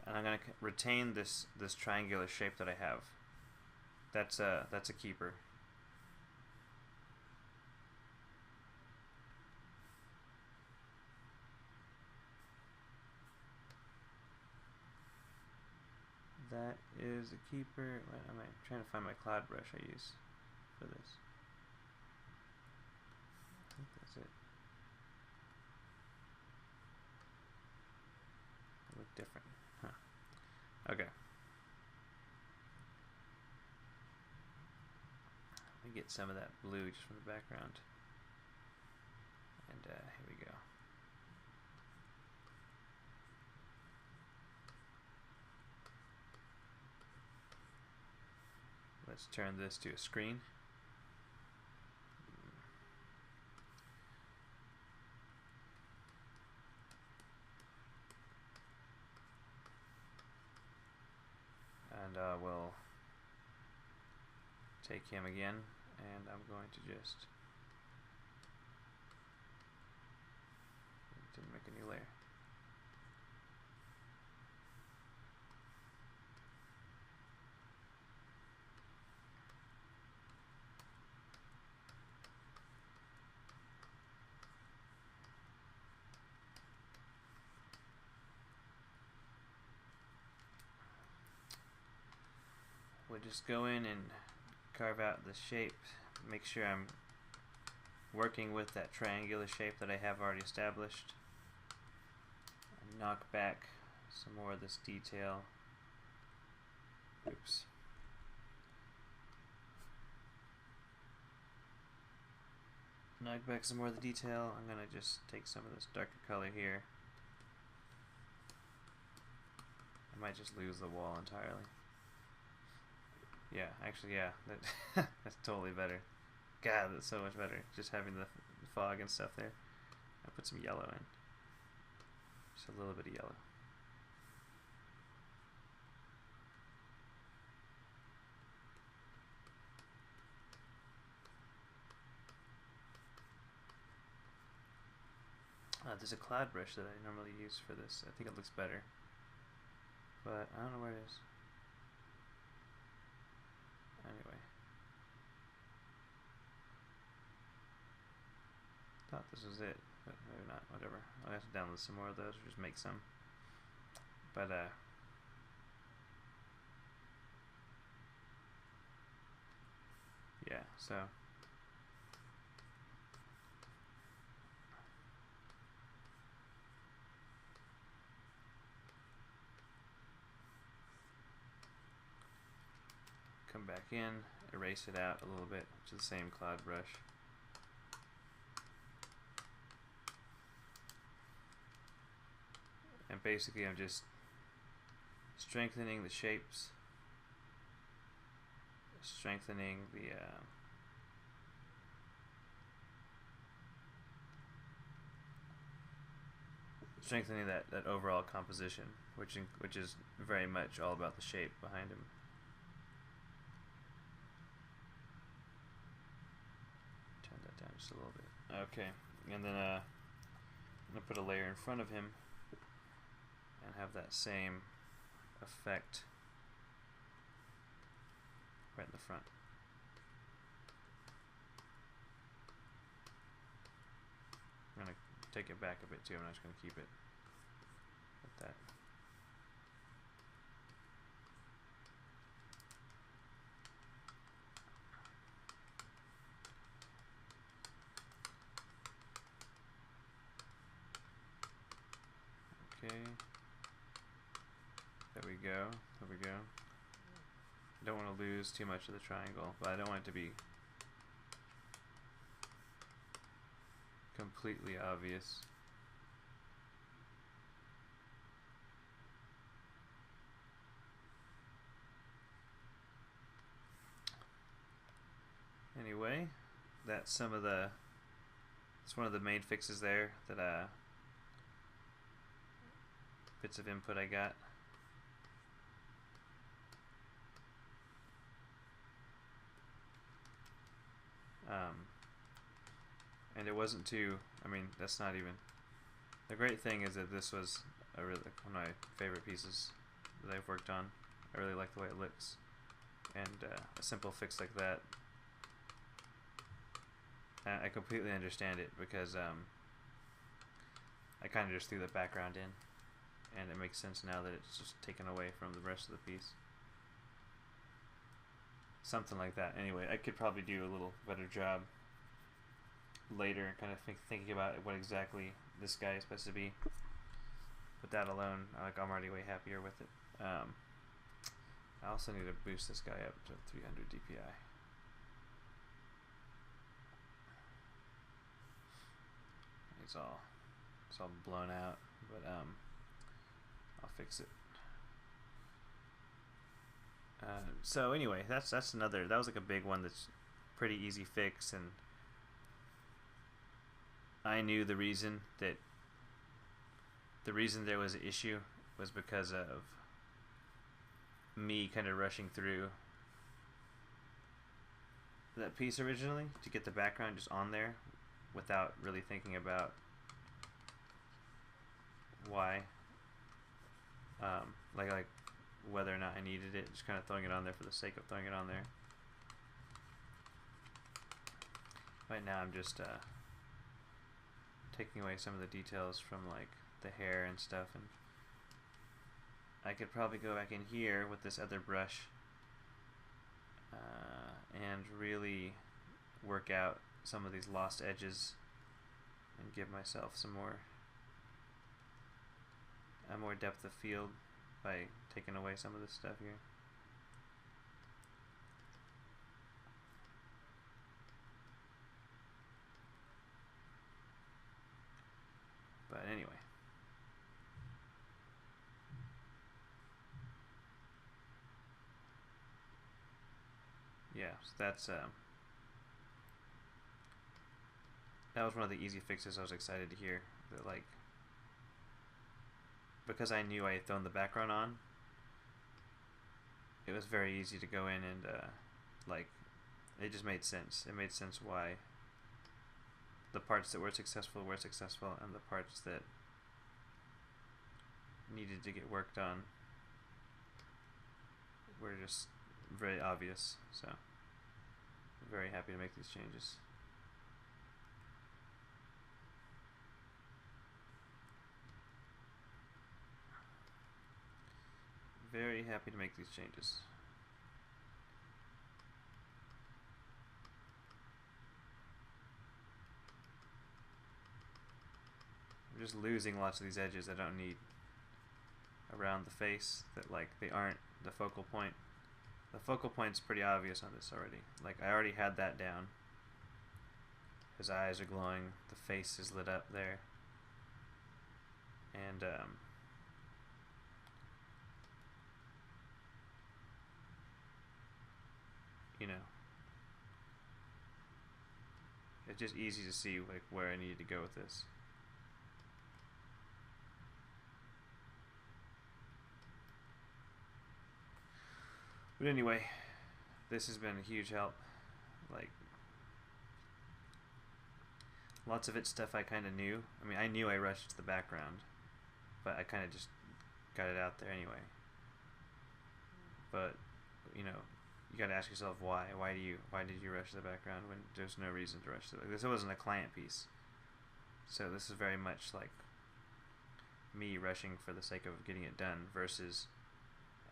And I'm going to retain this triangular shape that I have. That's a keeper. That is a keeper. I'm trying to find my cloud brush I use for this. I think that's it. It look different. Huh. Okay. Let me get some of that blue just from the background. And here we go. Let's turn this to a screen. And we'll take him again, and I'm going to just didn't make a new layer. We'll just go in and carve out the shape, make sure I'm working with that triangular shape that I have already established, and knock back some more of this detail. Oops. Knock back some more of the detail. I'm going to just take some of this darker color here. I might just lose the wall entirely. Yeah, actually, yeah, that's totally better. God, that's so much better. Just having the fog and stuff there. I put some yellow in. Just a little bit of yellow. There's a cloud brush that I normally use for this. I think it looks better. But I don't know where it is. Anyway. Thought this was it, but maybe not. Whatever. I'll have to download some more of those or just make some. But yeah, so come back in, erase it out a little bit, which is the same cloud brush. And basically I'm just strengthening the shapes, strengthening the strengthening that overall composition, which is very much all about the shape behind him. Turn that down just a little bit. Okay, and then I'm gonna put a layer in front of him and have that same effect right in the front. I'm going to take it back a bit too. I'm not just going to keep it like that. Okay. There we go. There we go. I don't want to lose too much of the triangle, but I don't want it to be completely obvious. Anyway, that's some of the, it's one of the main fixes there that bits of input I got. And it wasn't too, I mean, that's not even, the great thing is that this was one of my favorite pieces that I've worked on. I really like the way it looks, and a simple fix like that, I completely understand it, because I kind of just threw the background in, and it makes sense now that it's just taken away from the rest of the piece. Something like that. Anyway, I could probably do a little better job later, kind of thinking about what exactly this guy is supposed to be. But that alone, I'm already way happier with it. I also need to boost this guy up to 300 DPI. It's all blown out, but I'll fix it. So anyway, that's another, that was like a big one that's pretty easy fix, and I knew the reason there was an issue was because of me kind of rushing through that piece originally to get the background just on there without really thinking about why, like whether or not I needed it, just kind of throwing it on there for the sake of throwing it on there. Right now I'm just taking away some of the details from like the hair and stuff, and I could probably go back in here with this other brush and really work out some of these lost edges and give myself some more depth of field by taking away some of this stuff here. But anyway, yeah, so that's that was one of the easy fixes I was excited to hear. That, like, because I knew I had thrown the background on, it was very easy to go in and like, it just made sense. It made sense why the parts that were successful, and the parts that needed to get worked on were just very obvious. So I'm very happy to make these changes. Very happy to make these changes. I'm just losing lots of these edges I don't need around the face, that like they aren't the focal point. The focal point's pretty obvious on this already. Like, I already had that down. His eyes are glowing, the face is lit up there. And you know, it's just easy to see like where I needed to go with this. But anyway, this has been a huge help. Like, lots of it stuff I kind of knew. I mean, I knew I rushed to the background, but I kind of just got it out there anyway. But, you know, you got to ask yourself why. Why did you rush to the background when there's no reason to rush to it? This wasn't a client piece, so this is very much like me rushing for the sake of getting it done versus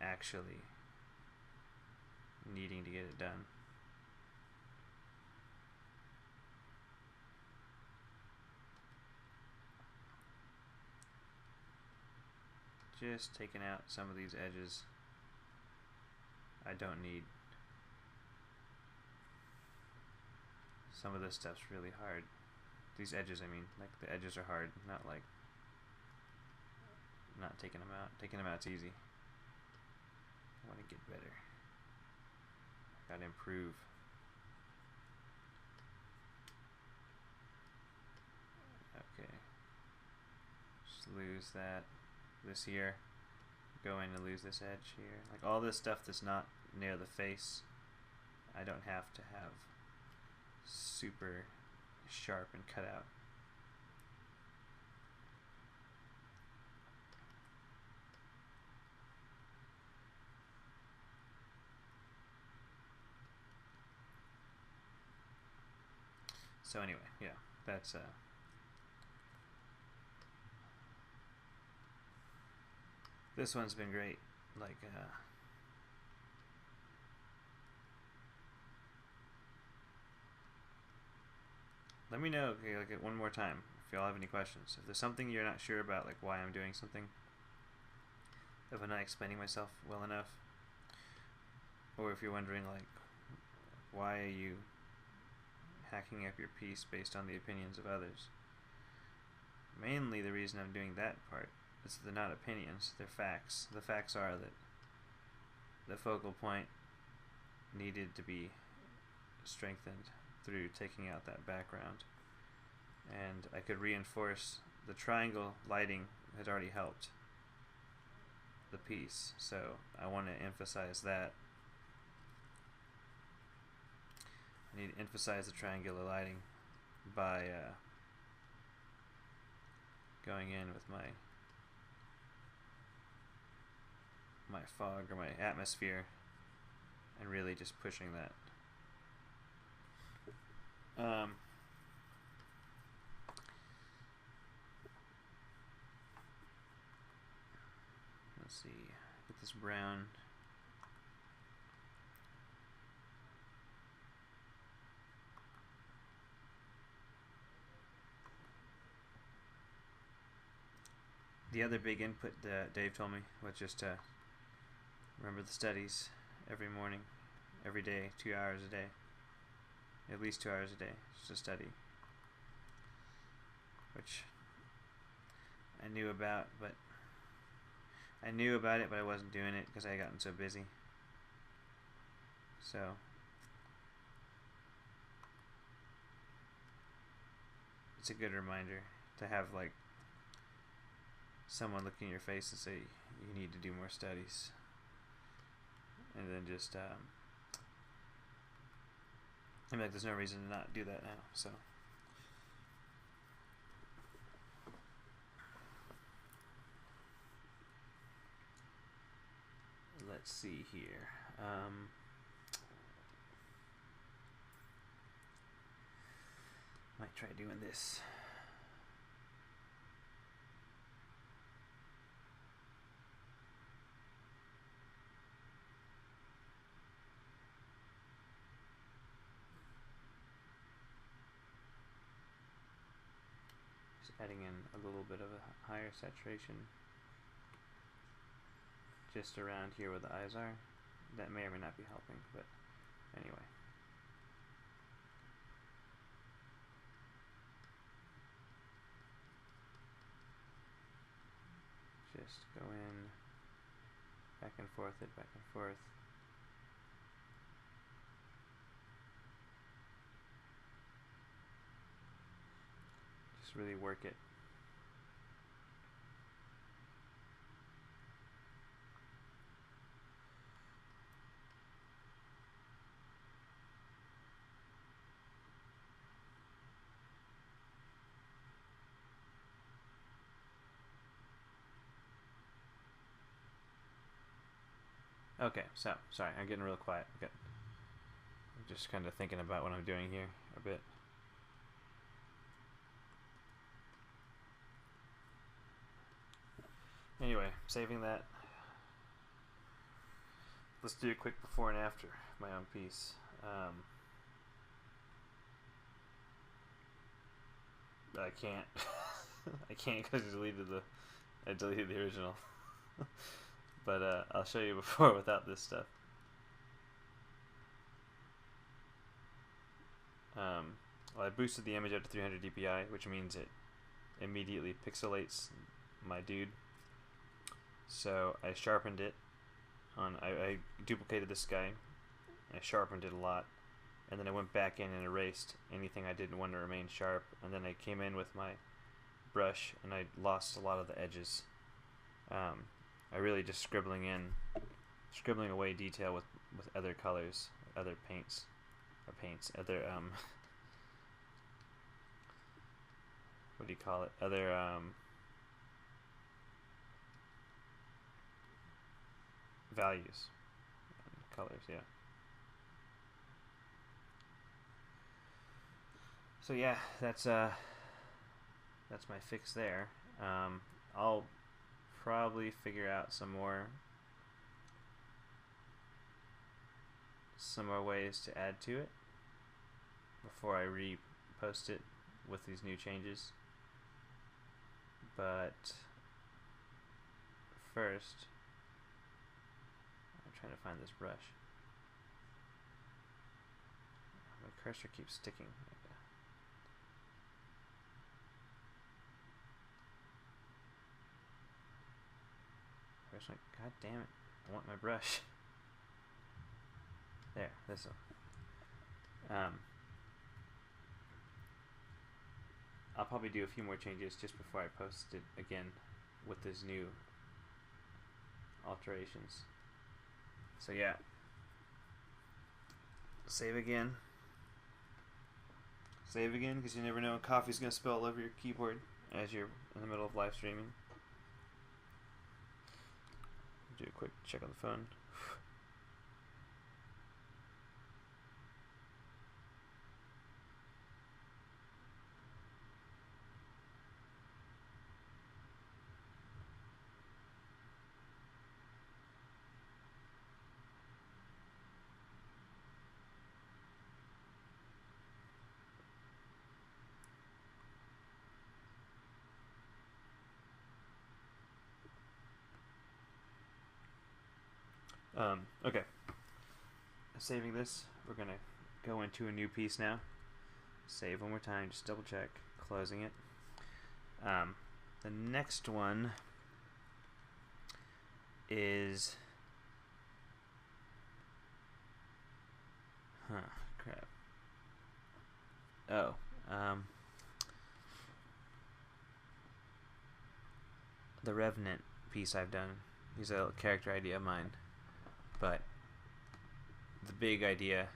actually needing to get it done. Just taking out some of these edges I don't need. Some of this stuff's really hard. These edges, I mean, like the edges are hard, not like not taking them out. Taking them out's easy. I want to get better. Gotta improve. Just lose that, this here. Go in and lose this edge here. Like all this stuff that's not near the face, I don't have to have super sharp and cut out. So anyway, yeah, that's this one's been great. Like let me know, okay, like one more time if y'all have any questions. If there's something you're not sure about, like why I'm doing something, if I'm not explaining myself well enough, or if you're wondering like why are you hacking up your piece based on the opinions of others. Mainly the reason I'm doing that part is they're not opinions, they're facts. The facts are that the focal point needed to be strengthened through taking out that background, and I could reinforce the triangle lighting had already helped the piece, so I want to emphasize that. I need to emphasize the triangular lighting by going in with my fog or my atmosphere and really just pushing that. Let's see, get this brown. The other big input that Dave told me was just to remember the studies every morning, every day, 2 hours a day. At least 2 hours a day, just to study. Which I knew about, but I wasn't doing it because I had gotten so busy. So it's a good reminder to have like someone look in your face and say you need to do more studies, and then just I'm like, there's no reason to not do that now. So let's see here. Might try doing this. Adding in a little bit of a higher saturation just around here where the eyes are. That may or may not be helping, but anyway. Just go in, back and forth it, back and forth. Really work it. Okay, so sorry, I'm getting real quiet. Okay. I'm just kind of thinking about what I'm doing here a bit. Anyway, saving that. Let's do a quick before and after my own piece. I can't. I can't because I deleted the original. But I'll show you before without this stuff. Well, I boosted the image up to 300 dpi, which means it immediately pixelates my dude. So I sharpened it on. I duplicated this guy. I sharpened it a lot, and then I went back in and erased anything I didn't want to remain sharp. And then I came in with my brush and I lost a lot of the edges. I really just scribbling away detail with other colors, other paints, other what do you call it? Other values, colors, yeah. So yeah, that's my fix there. I'll probably figure out some more ways to add to it before I repost it with these new changes. But first, I'm trying to find this brush. My cursor keeps sticking. Where's my, god damn it, I want my brush. There, this one. I'll probably do a few more changes just before I post it again with these new alterations. So yeah, save again, because you never know, coffee's gonna spill all over your keyboard as you're in the middle of live streaming. Do a quick check on the phone. Okay. Saving this, we're gonna go into a new piece now. Save one more time, just double check, closing it. The next one is, crap. Oh, the Revenant piece I've done. He's a character idea of mine. But the big idea,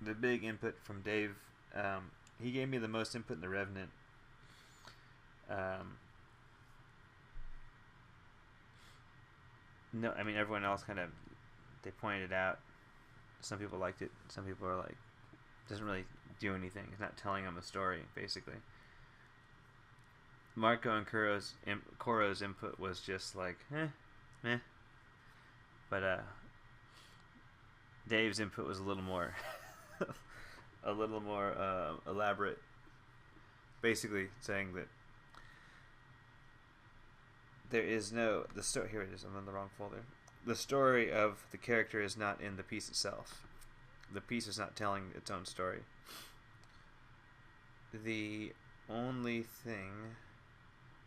the big input from Dave, he gave me the most input in the Revenant. No, I mean, everyone else kind of, they pointed it out. Some people liked it. Some people are like, doesn't really do anything. It's not telling them a story, basically. Marco and Koro's input was just like, meh. But Dave's input was a little more elaborate, basically saying that there is no, the story, here it is, I'm in the wrong folder. The story of the character is not in the piece itself. The piece is not telling its own story. The only thing,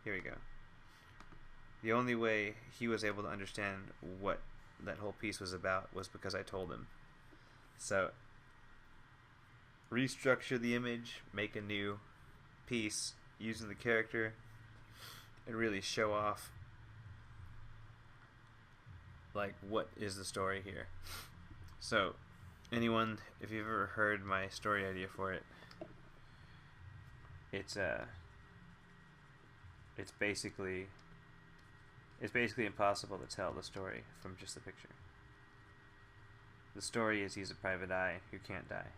here we go. The only way he was able to understand what that whole piece was about was because I told him. So, restructure the image, make a new piece using the character, and really show off, like, what is the story here. So, anyone, if you've ever heard my story idea for it, it's basically impossible to tell the story from just the picture. The story is he's a private eye who can't die.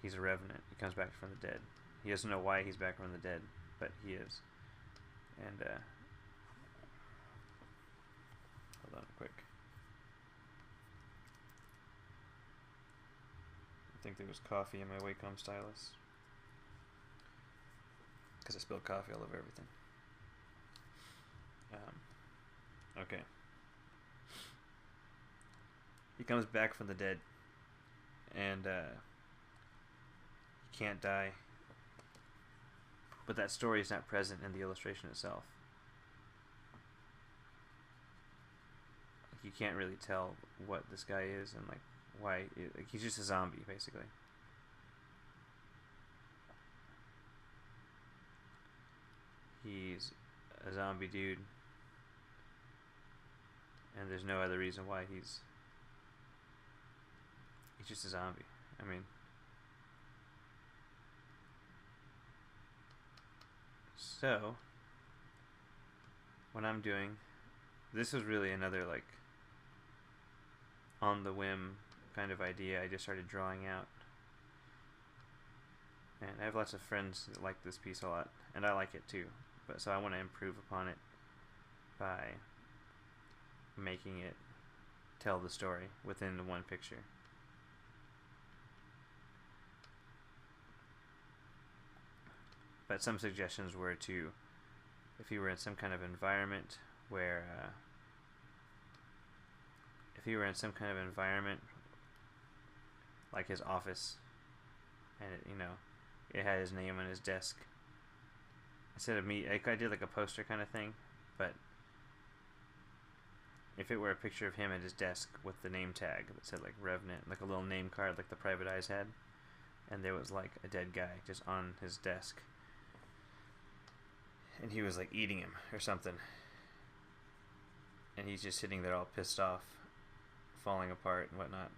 He's a revenant. He comes back from the dead. He doesn't know why he's back from the dead, but he is. And hold on quick. I think there was coffee in my Wacom stylus, because I spilled coffee all over everything. Okay. He comes back from the dead, and he can't die. But that story is not present in the illustration itself. You can't really tell what this guy is and like why. Like, he's just a zombie, basically. he's a zombie dude, and there's no other reason why he's just a zombie. I mean, so what I'm doing, this was really another like on the whim kind of idea I just started drawing out. And I have lots of friends that like this piece a lot, and I like it too. But so I want to improve upon it by making it tell the story within the one picture. But some suggestions were to, if he were in some kind of environment where, like his office, and it had his name on his desk. Instead of me, I did like a poster kind of thing, but if it were a picture of him at his desk with the name tag that said like Revenant, like a little name card like the Private Eyes had, and there was like a dead guy just on his desk, and he was like eating him or something, and he's just sitting there all pissed off, falling apart and whatnot,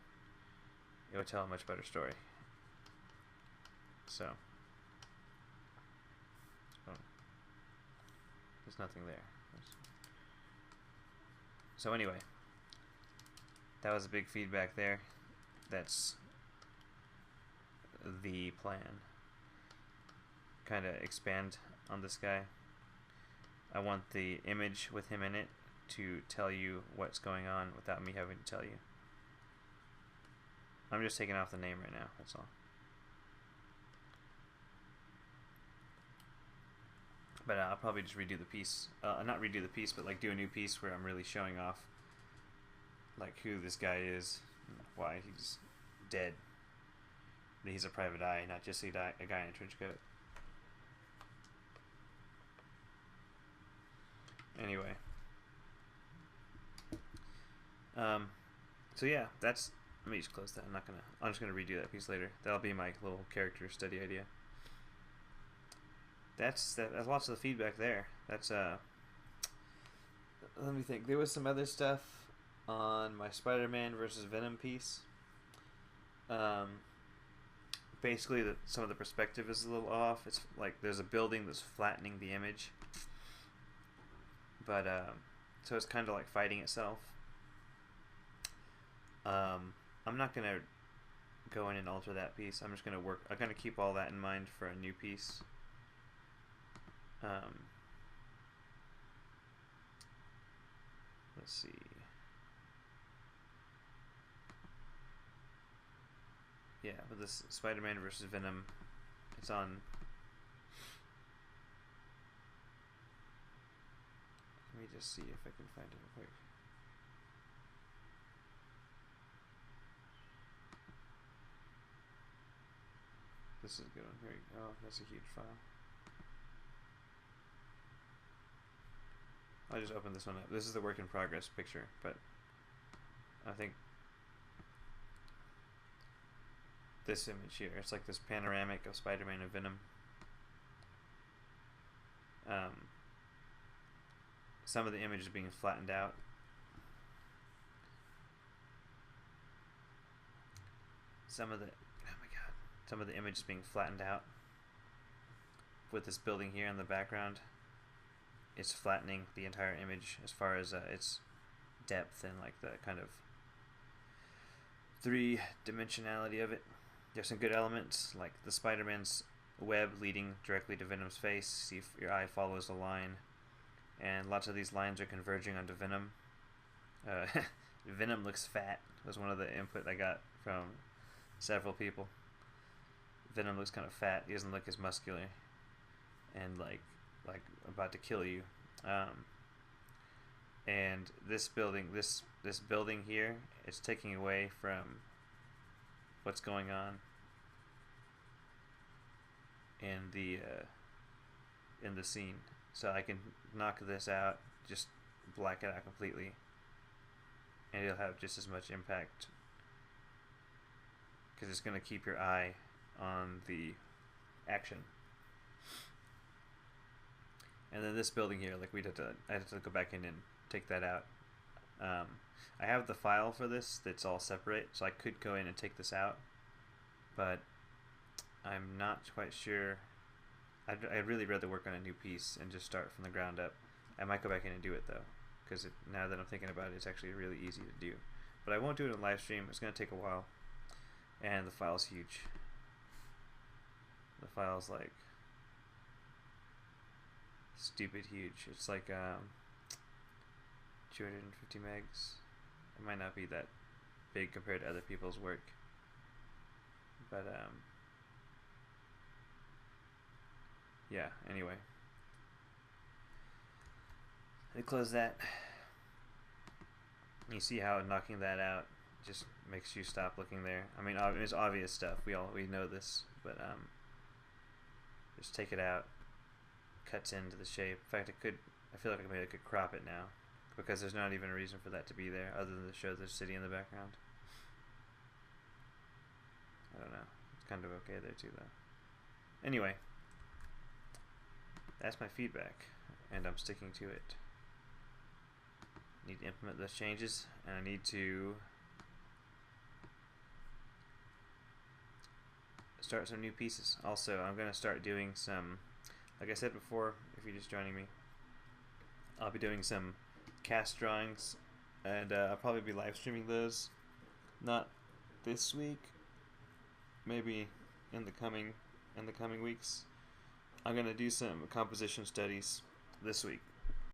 it would tell a much better story. So, there's nothing there. So anyway, that was a big feedback there. That's the plan. Kind of expand on this guy. I want the image with him in it to tell you what's going on without me having to tell you. I'm just taking off the name right now, that's all. But I'll probably just redo the piece. Not redo the piece, but like do a new piece where I'm really showing off like who this guy is, and why he's dead. That he's a private eye, not just a guy in a trench coat. Anyway. So yeah, that's. Let me just close that. I'm just gonna redo that piece later. That'll be my little character study idea. That's lots of the feedback there. That's let me think. There was some other stuff on my Spider-Man versus Venom piece. Basically, some of the perspective is a little off. It's like there's a building that's flattening the image, but so it's kind of like fighting itself. I'm not gonna go in and alter that piece. I'm just gonna I'm gonna keep all that in mind for a new piece. Let's see. Yeah, with this Spider-Man versus Venom, it's on. Let me just see if I can find it real quick. This is a good one. Here we go. Oh, that's a huge file. I'll just open this one up. This is the work in progress picture, but I think this image here, it's like this panoramic of Spider-Man and Venom. Some of the image is being flattened out. Some of the image is being flattened out with this building here in the background. It's flattening the entire image as far as its depth and like the kind of three-dimensionality of it. There's some good elements like the Spider-Man's web leading directly to Venom's face. See if your eye follows the line, and lots of these lines are converging onto Venom. Venom looks fat was one of the input I got from several people. Venom looks kind of fat. He doesn't look as muscular and like about to kill you. And this building here, it's taking away from what's going on in the scene. So I can knock this out, just black it out completely, and it'll have just as much impact because it's going to keep your eye on the action. And then this building here, like I had to go back in and take that out. I have the file for this that's all separate, so I could go in and take this out, but I'm not quite sure. I'd really rather work on a new piece and just start from the ground up. I might go back in and do it though, because now that I'm thinking about it, it's actually really easy to do. But I won't do it in live stream. It's going to take a while, and the file's huge. The file's like stupid huge. It's like 250 megs. It might not be that big compared to other people's work, but yeah, anyway, let me close that. You see how knocking that out just makes you stop looking there. I mean, it's obvious stuff, we know this, but just take it out. Cuts into the shape. In fact, I feel like maybe I could crop it now, because there's not even a reason for that to be there other than to show the city in the background. I don't know. It's kind of okay there too, though. Anyway, that's my feedback, and I'm sticking to it. Need to implement those changes, and I need to start some new pieces. Also, I'm going to start doing some, like I said before, if you're just joining me, I'll be doing some cast drawings, and I'll probably be live streaming those. Not this week, maybe in the coming weeks. I'm gonna do some composition studies this week.